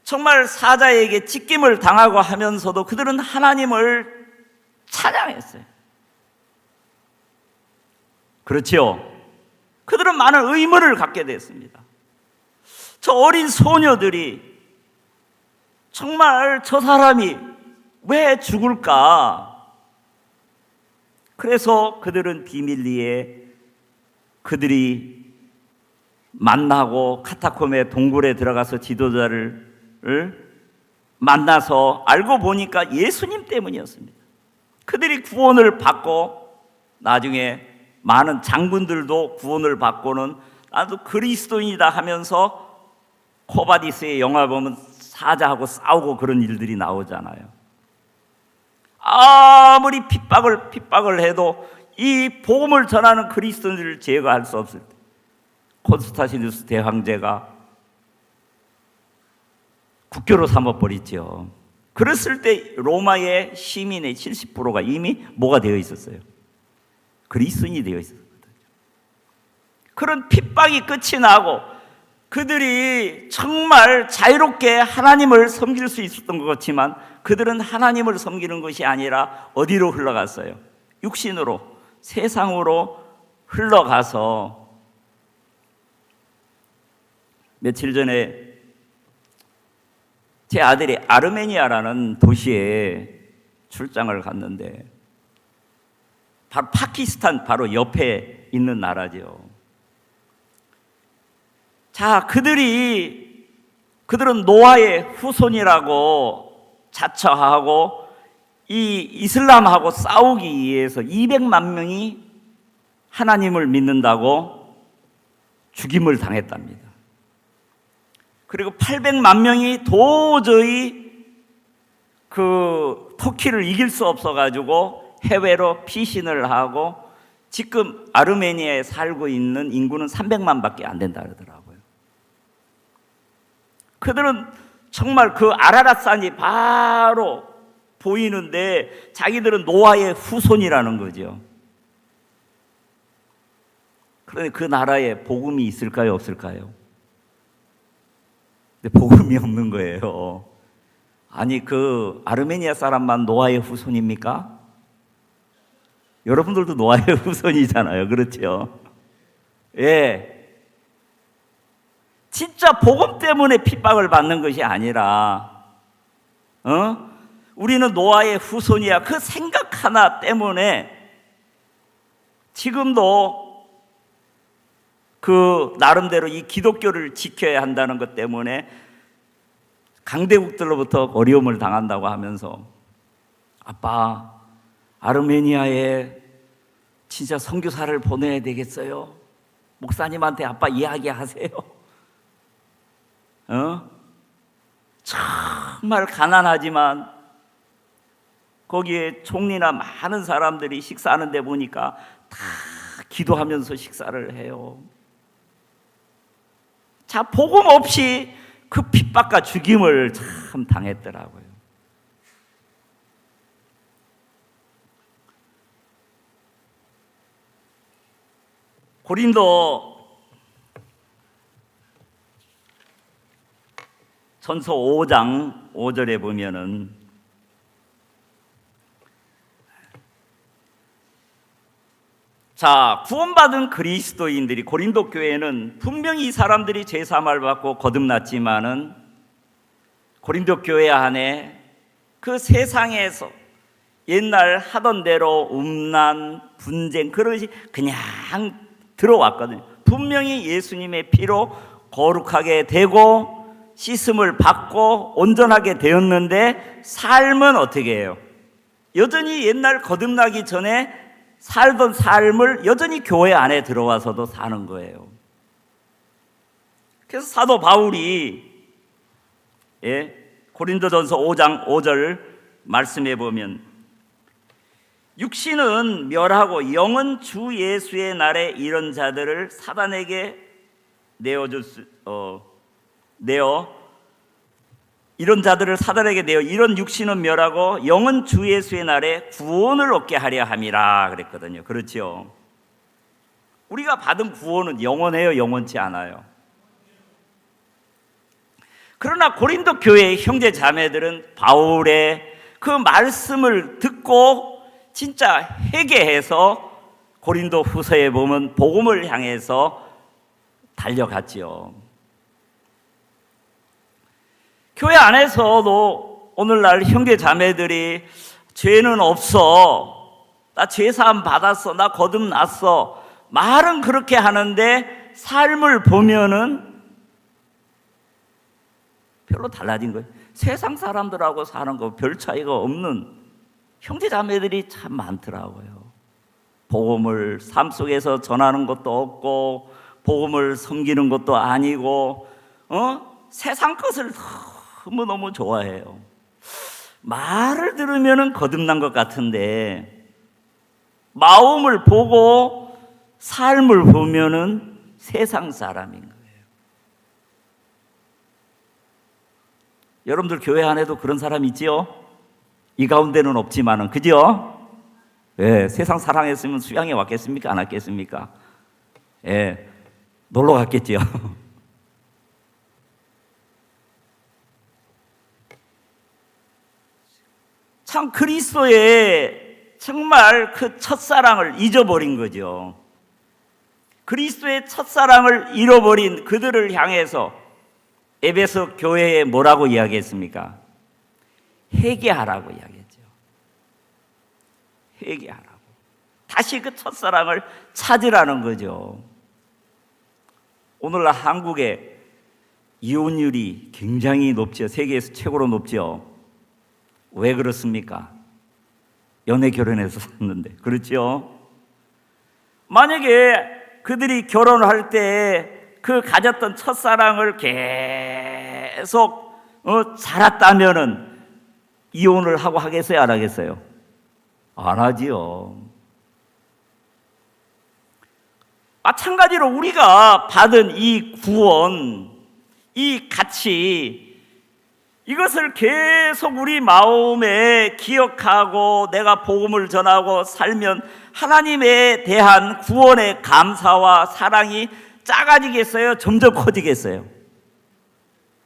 정말 사자에게 찢김을 당하고 하면서도 그들은 하나님을 찬양했어요. 그렇지요? 그들은 많은 의문을 갖게 됐습니다. 저 어린 소녀들이 정말 저 사람이 왜 죽을까? 그래서 그들은 비밀리에 그들이 만나고 카타콤의 동굴에 들어가서 지도자를 만나서 알고 보니까 예수님 때문이었습니다. 그들이 구원을 받고 나중에 많은 장군들도 구원을 받고는 나도 그리스도인이다 하면서 코바디스의 영화 보면 사자하고 싸우고 그런 일들이 나오잖아요. 아무리 핍박을 해도 이 복음을 전하는 그리스도인들을 제거할 수 없을 때 콘스탄티누스 대황제가 국교로 삼아버리죠. 그랬을 때 로마의 시민의 70%가 이미 뭐가 되어 있었어요? 그리스도인이 되어 있었거든요. 그런 핍박이 끝이 나고 그들이 정말 자유롭게 하나님을 섬길 수 있었던 것 같지만 그들은 하나님을 섬기는 것이 아니라 어디로 흘러갔어요? 육신으로, 세상으로 흘러가서 며칠 전에 제 아들이 아르메니아라는 도시에 출장을 갔는데 바로 파키스탄 바로 옆에 있는 나라죠. 자, 그들은 노아의 후손이라고 자처하고 이 이슬람하고 싸우기 위해서 200만 명이 하나님을 믿는다고 죽임을 당했답니다. 그리고 800만 명이 도저히 그 터키를 이길 수 없어가지고 해외로 피신을 하고 지금 아르메니아에 살고 있는 인구는 300만밖에 안 된다 그러더라고요. 그들은 정말 그 아라랏산이 바로 보이는데 자기들은 노아의 후손이라는 거죠. 그런데 그 나라에 복음이 있을까요, 없을까요? 근데 복음이 없는 거예요. 아니, 그 아르메니아 사람만 노아의 후손입니까? 여러분들도 노아의 후손이잖아요. 그렇죠? 예. 진짜 복음 때문에 핍박을 받는 것이 아니라, 우리는 노아의 후손이야. 그 생각 하나 때문에 지금도 그 나름대로 이 기독교를 지켜야 한다는 것 때문에 강대국들로부터 어려움을 당한다고 하면서 아빠, 아르메니아에 진짜 선교사를 보내야 되겠어요? 목사님한테 아빠 이야기하세요. 정말 가난하지만 거기에 총리나 많은 사람들이 식사하는 데 보니까 다 기도하면서 식사를 해요. 자, 복음 없이 그 핍박과 죽임을 참 당했더라고요. 고린도 전서 5장 5절에 보면은 자, 구원받은 그리스도인들이 고린도 교회는 분명히 이 사람들이 죄사함을 받고 거듭났지만은 고린도 교회 안에 그 세상에서 옛날 하던 대로 음란, 분쟁 그런 것이 그냥 들어왔거든요. 분명히 예수님의 피로 거룩하게 되고 씻음을 받고 온전하게 되었는데 삶은 어떻게 해요? 여전히 옛날 거듭나기 전에 살던 삶을 여전히 교회 안에 들어와서도 사는 거예요. 그래서 사도 바울이 고린도전서 5장 5절 말씀해 보면 육신은 멸하고 영은 주 예수의 날에 이런 자들을 이런 자들을 사단에게 내어 이런 육신은 멸하고 영은 주 예수의 날에 구원을 얻게 하려 함이라 그랬거든요. 그렇죠? 우리가 받은 구원은 영원해요, 영원치 않아요? 그러나 고린도 교회의 형제 자매들은 바울의 그 말씀을 듣고 진짜 회개해서 고린도 후서에 보면 복음을 향해서 달려갔지요. 교회 안에서도 오늘날 형제 자매들이 죄는 없어, 나 죄사함 받았어, 나 거듭났어, 말은 그렇게 하는데 삶을 보면은 별로 달라진 거예요. 세상 사람들하고 사는 거 별 차이가 없는 형제 자매들이 참 많더라고요. 복음을 삶 속에서 전하는 것도 없고 복음을 섬기는 것도 아니고 세상 것을 너무너무 좋아해요. 말을 들으면 거듭난 것 같은데 마음을 보고 삶을 보면은 세상 사람인 거예요. 여러분들 교회 안에도 그런 사람 있지요? 이 가운데는 없지만은, 그죠? 예, 세상 사랑했으면 수양에 왔겠습니까? 안 왔겠습니까? 예, 놀러 갔겠지요. 참 그리스도의 정말 그 첫사랑을 잊어버린 거죠. 그리스도의 첫사랑을 잃어버린 그들을 향해서 에베소 교회에 뭐라고 이야기했습니까? 회개하라고 이야기했죠. 회개하라고. 다시 그 첫사랑을 찾으라는 거죠. 오늘날 한국의 이혼율이 굉장히 높죠. 세계에서 최고로 높죠. 왜 그렇습니까? 연애 결혼해서 샀는데. 그렇죠? 만약에 그들이 결혼할 때 그 가졌던 첫사랑을 계속 살았다면은 이혼을 하고 하겠어요? 안 하겠어요? 안 하지요. 마찬가지로 우리가 받은 이 구원, 이 가치, 이것을 계속 우리 마음에 기억하고 내가 복음을 전하고 살면 하나님에 대한 구원의 감사와 사랑이 작아지겠어요? 점점 커지겠어요?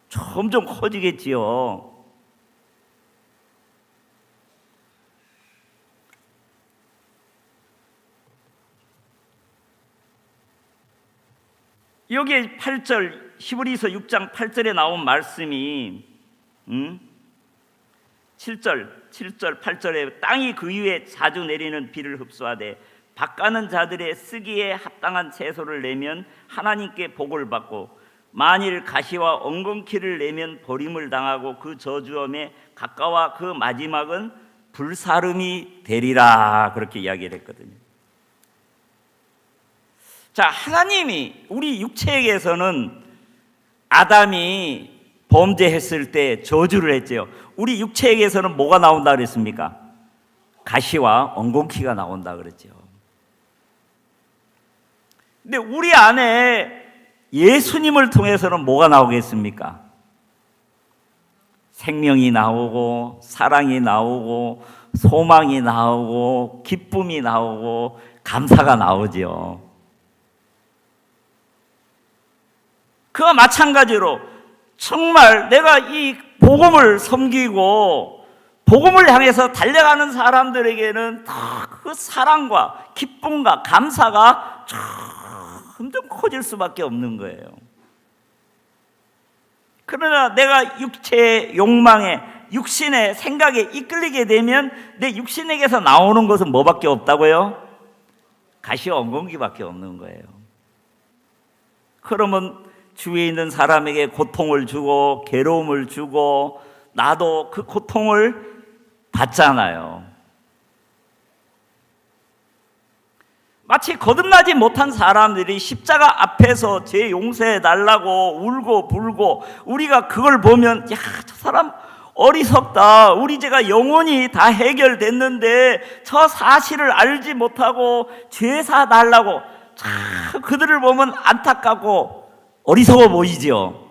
점점 커지겠지요. 여기 8절 히브리서 6장 8절에 나온 말씀이 7절 8절에 땅이 그 위에 자주 내리는 비를 흡수하되 밭가는 자들의 쓰기에 합당한 채소를 내면 하나님께 복을 받고 만일 가시와 엉겅퀴를 내면 버림을 당하고 그 저주함에 가까워 그 마지막은 불사름이 되리라 그렇게 이야기를 했거든요. 자, 하나님이 우리 육체에게서는 아담이 범죄했을 때 저주를 했죠. 우리 육체에게서는 뭐가 나온다 그랬습니까? 가시와 엉겅퀴가 나온다 그랬죠. 근데 우리 안에 예수님을 통해서는 뭐가 나오겠습니까? 생명이 나오고 사랑이 나오고 소망이 나오고 기쁨이 나오고 감사가 나오지요. 그와 마찬가지로 정말 내가 이 복음을 섬기고 복음을 향해서 달려가는 사람들에게는 그 사랑과 기쁨과 감사가 점점 커질 수밖에 없는 거예요. 그러나 내가 육체의 욕망에 육신의 생각에 이끌리게 되면 내 육신에게서 나오는 것은 뭐밖에 없다고요? 가시와 엉겅퀴밖에 없는 거예요. 그러면 주위에 있는 사람에게 고통을 주고 괴로움을 주고 나도 그 고통을 받잖아요. 마치 거듭나지 못한 사람들이 십자가 앞에서 죄 용서해 달라고 울고 불고 우리가 그걸 보면 야, 저 사람 어리석다. 우리 죄가 영원히 다 해결됐는데 저 사실을 알지 못하고 죄 사달라고 참 그들을 보면 안타깝고 어리석어 보이지요.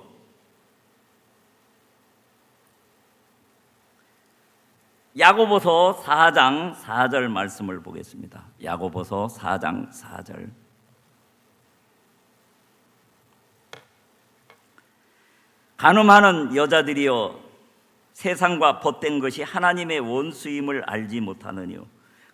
야고보서 4장 4절 말씀을 보겠습니다. 야고보서 4장 4절. 간음하는 여자들이여 세상과 벗된 것이 하나님의 원수임을 알지 못하느뇨.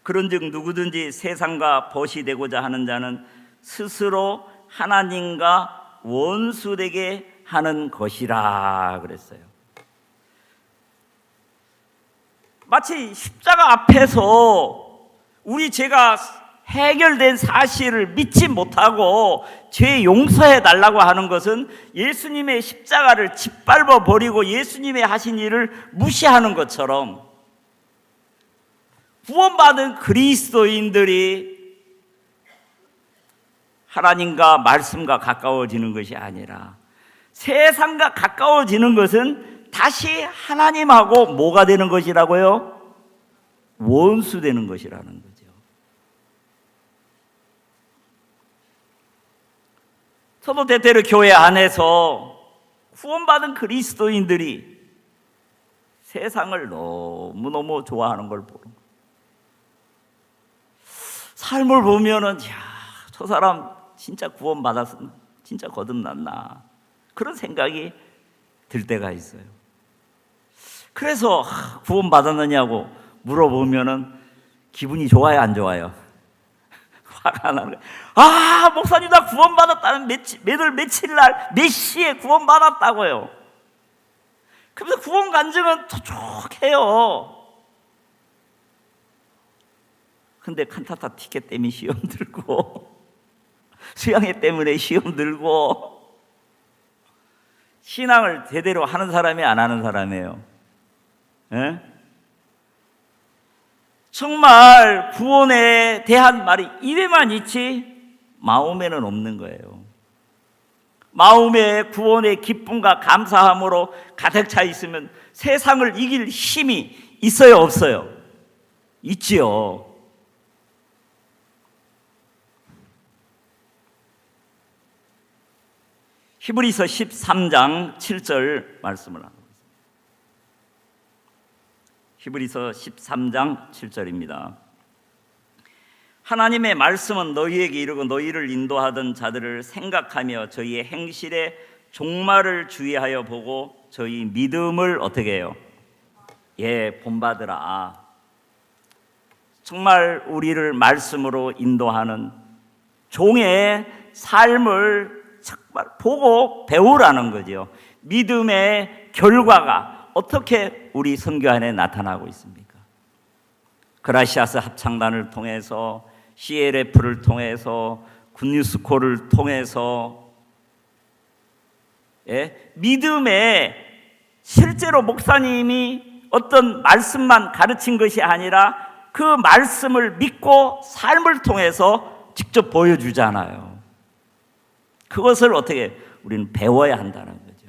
그런즉 누구든지 세상과 벗이 되고자 하는 자는 스스로 하나님과 원수되게 하는 것이라 그랬어요. 마치 십자가 앞에서 우리 죄가 해결된 사실을 믿지 못하고 죄 용서해 달라고 하는 것은 예수님의 십자가를 짓밟아 버리고 예수님의 하신 일을 무시하는 것처럼, 구원받은 그리스도인들이 하나님과 말씀과 가까워지는 것이 아니라 세상과 가까워지는 것은 다시 하나님하고 뭐가 되는 것이라고요? 원수되는 것이라는 거죠. 저도 때때로 교회 안에서 구원받은 그리스도인들이 세상을 너무너무 좋아하는 걸 보는 거예요. 삶을 보면은 저 사람 진짜 구원받았어, 진짜 거듭났나, 그런 생각이 들 때가 있어요. 그래서 구원받았느냐고 물어보면은 기분이 좋아요, 안 좋아요? 화가 나는 거예요. 목사님 나 구원받았다는 며칠 날 몇 시에 구원받았다고요. 그래서 구원 간증은 촉촉해요. 근데 칸타타 티켓 때문에 시험 들고 수양회 때문에 시험 들고, 신앙을 제대로 하는 사람이 안 하는 사람이에요. 에? 정말 구원에 대한 말이 입에만 있지 마음에는 없는 거예요. 마음에 구원의 기쁨과 감사함으로 가득 차 있으면 세상을 이길 힘이 있어요, 없어요? 있지요. 히브리서 13장 7절 말씀을 하고 있습니다. 히브리서 13장 7절입니다. 하나님의 말씀은 너희에게 이르고 너희를 인도하던 자들을 생각하며 저희의 행실의 종말을 주의하여 보고 저희 믿음을 어떻게 해요? 본받으라. 정말 우리를 말씀으로 인도하는 종의 삶을 정말 보고 배우라는 거죠. 믿음의 결과가 어떻게 우리 선교 안에 나타나고 있습니까? 그라시아스 합창단을 통해서, CLF를 통해서, 굿뉴스콜을 통해서, 믿음에 실제로 목사님이 어떤 말씀만 가르친 것이 아니라 그 말씀을 믿고 삶을 통해서 직접 보여주잖아요. 그것을 어떻게 우리는 배워야 한다는 거죠.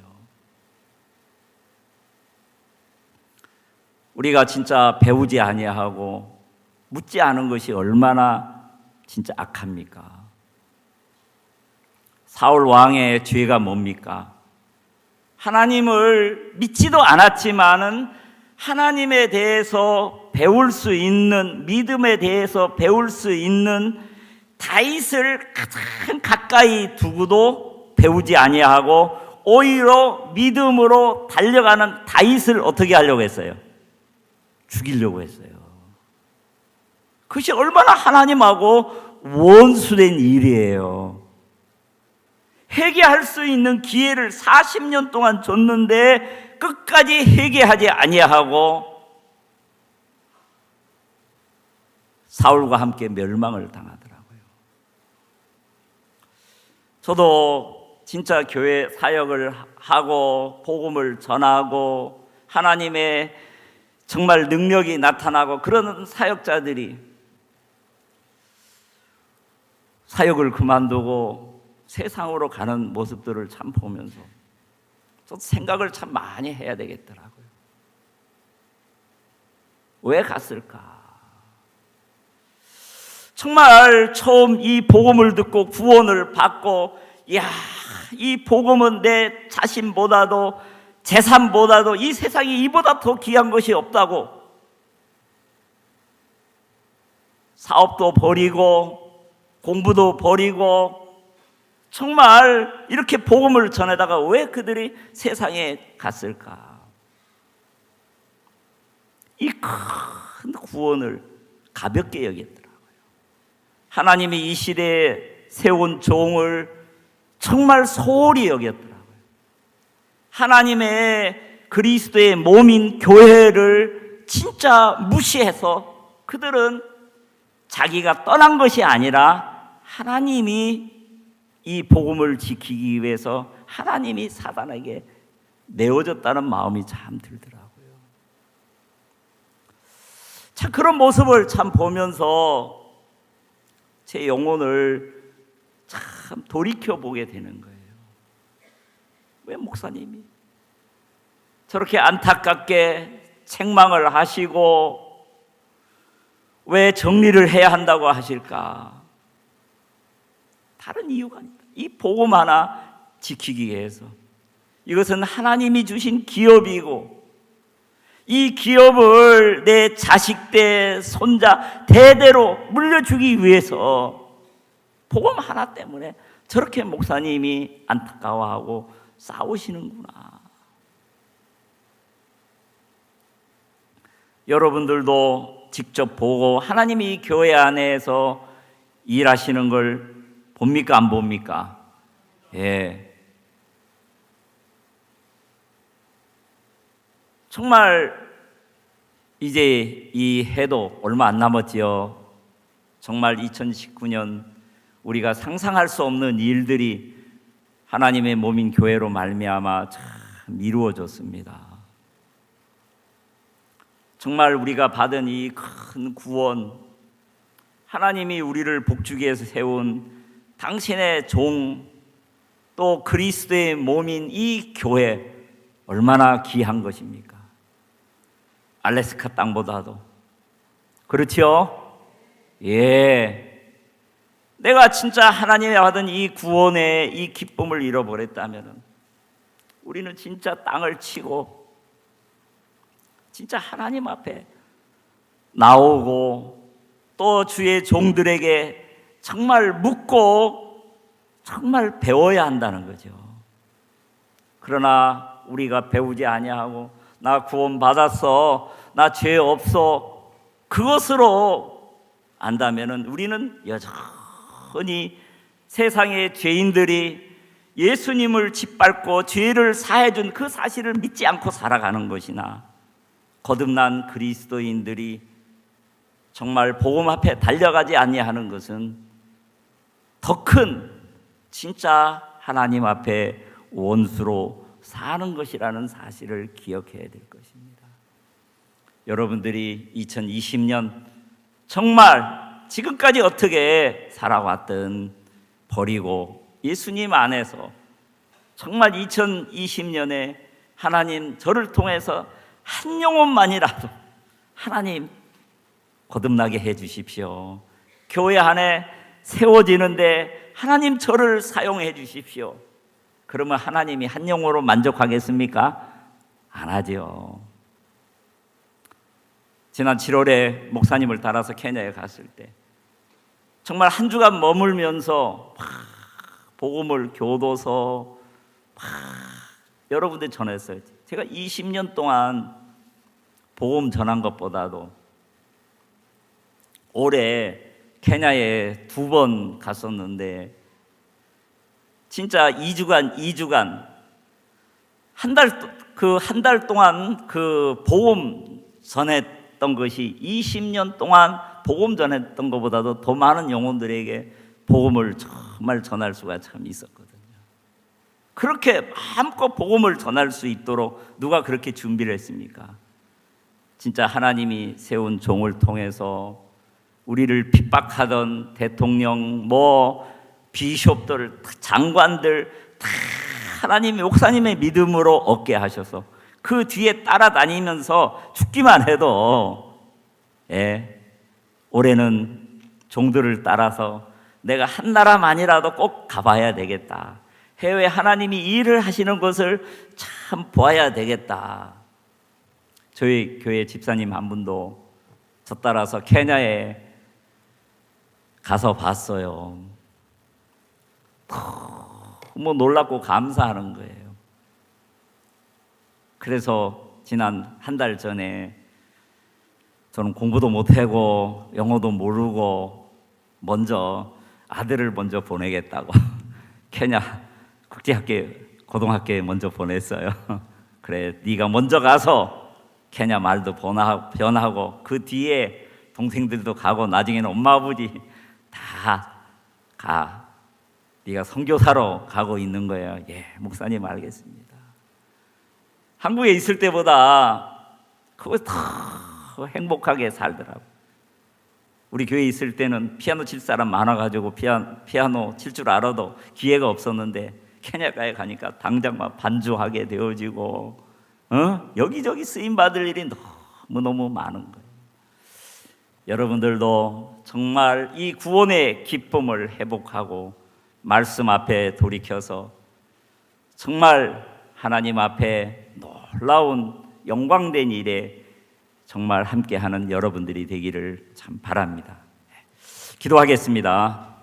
우리가 진짜 배우지 아니하고 묻지 않은 것이 얼마나 진짜 악합니까? 사울 왕의 죄가 뭡니까? 하나님을 믿지도 않았지만은 하나님에 대해서 배울 수 있는, 믿음에 대해서 배울 수 있는 다윗을 가장 가까이 두고도 배우지 아니하고 오히려 믿음으로 달려가는 다윗을 어떻게 하려고 했어요? 죽이려고 했어요. 그것이 얼마나 하나님하고 원수된 일이에요. 회개할 수 있는 기회를 40년 동안 줬는데 끝까지 회개하지 아니하고 사울과 함께 멸망을 당하더라고요. 저도 진짜 교회 사역을 하고 복음을 전하고 하나님의 정말 능력이 나타나고 그런 사역자들이 사역을 그만두고 세상으로 가는 모습들을 참 보면서 저도 생각을 참 많이 해야 되겠더라고요. 왜 갔을까? 정말 처음 이 복음을 듣고 구원을 받고, 이 복음은 내 자신보다도 재산보다도 이 세상에 이보다 더 귀한 것이 없다고 사업도 버리고 공부도 버리고 정말 이렇게 복음을 전하다가 왜 그들이 세상에 갔을까? 이 큰 구원을 가볍게 여겼더라고요. 하나님이 이 시대에 세운 종을 정말 소홀히 여겼더라고요. 하나님의 그리스도의 몸인 교회를 진짜 무시해서 그들은 자기가 떠난 것이 아니라 하나님이 이 복음을 지키기 위해서 하나님이 사단에게 내어줬다는 마음이 참 들더라고요. 참 그런 모습을 참 보면서 제 영혼을 참 돌이켜보게 되는 거예요. 왜 목사님이 저렇게 안타깝게 책망을 하시고 왜 정리를 해야 한다고 하실까? 다른 이유가 아니다. 이 복음 하나 지키기 위해서. 이것은 하나님이 주신 기업이고 이 기업을 내 자식 대 손자 대대로 물려주기 위해서 복음 하나 때문에 저렇게 목사님이 안타까워하고 싸우시는구나. 여러분들도 직접 보고 하나님이 교회 안에서 일하시는 걸 봅니까? 안 봅니까? 예. 정말 이제 이 해도 얼마 안 남았지요. 정말 2019년 우리가 상상할 수 없는 일들이 하나님의 몸인 교회로 말미암아 참 이루어졌습니다. 정말 우리가 받은 이 큰 구원, 하나님이 우리를 복주기 위해서 세운 당신의 종, 또 그리스도의 몸인 이 교회 얼마나 귀한 것입니까? 알래스카 땅보다도. 그렇죠? 예. 내가 진짜 하나님의 받은 이 구원의 이 기쁨을 잃어버렸다면 우리는 진짜 땅을 치고 진짜 하나님 앞에 나오고 또 주의 종들에게 정말 묻고 정말 배워야 한다는 거죠. 그러나 우리가 배우지 아니하고 나 구원 받았어, 나 죄 없어, 그것으로 안다면은 우리는 여전히 세상의 죄인들이 예수님을 짓밟고 죄를 사해준 그 사실을 믿지 않고 살아가는 것이나 거듭난 그리스도인들이 정말 복음 앞에 달려가지 아니하는 것은 더 큰 진짜 하나님 앞에 원수로 사는 것이라는 사실을 기억해야 될 것입니다. 여러분들이 2020년 정말 지금까지 어떻게 살아왔든 버리고 예수님 안에서 정말 2020년에 하나님 저를 통해서 한 영혼만이라도 하나님 거듭나게 해 주십시오. 교회 안에 세워지는데 하나님 저를 사용해 주십시오. 그러면 하나님이 한 영혼으로 만족하겠습니까? 안 하죠. 지난 7월에 목사님을 따라서 케냐에 갔을 때 정말 한 주간 머물면서 복음을 교도서 여러분들 전했어요. 제가 20년 동안 복음 전한 것보다도 올해 케냐에 2번 갔었는데 진짜 2주간 한 달 동안 그 복음 전했던 것이 20년 동안 복음 전했던 것보다도 더 많은 영혼들에게 복음을 정말 전할 수가 참 있었거든요. 그렇게 마음껏 복음을 전할 수 있도록 누가 그렇게 준비를 했습니까? 진짜 하나님이 세운 종을 통해서 우리를 핍박하던 대통령, 비숍들, 장관들 다 하나님의 목사님의 믿음으로 얻게 하셔서 그 뒤에 따라다니면서 죽기만 해도 올해는 종들을 따라서 내가 한 나라만이라도 꼭 가봐야 되겠다. 해외 하나님이 일을 하시는 것을 참 보아야 되겠다. 저희 교회 집사님 한 분도 저 따라서 케냐에 가서 봤어요. 너무 놀랍고 감사하는 거예요. 그래서 지난 한 달 전에 저는 공부도 못하고 영어도 모르고 먼저 아들을 먼저 보내겠다고 케냐 국제학교 고등학교에 먼저 보냈어요. 그래, 네가 먼저 가서 케냐 말도 변하고 그 뒤에 동생들도 가고 나중에는 엄마 아버지 다 가. 네가 선교사로 가고 있는 거예요. 예, 목사님 알겠습니다. 한국에 있을 때보다 그거 더 행복하게 살더라고. 우리 교회에 있을 때는 피아노 칠 사람 많아가지고 피아노 칠 줄 알아도 기회가 없었는데 케냐가에 가니까 당장 막 반주하게 되어지고 여기저기 쓰임 받을 일이 너무너무 많은 거예요. 여러분들도 정말 이 구원의 기쁨을 회복하고 말씀 앞에 돌이켜서 정말 하나님 앞에 놀라운 영광된 일에 정말 함께하는 여러분들이 되기를 참 바랍니다. 기도하겠습니다.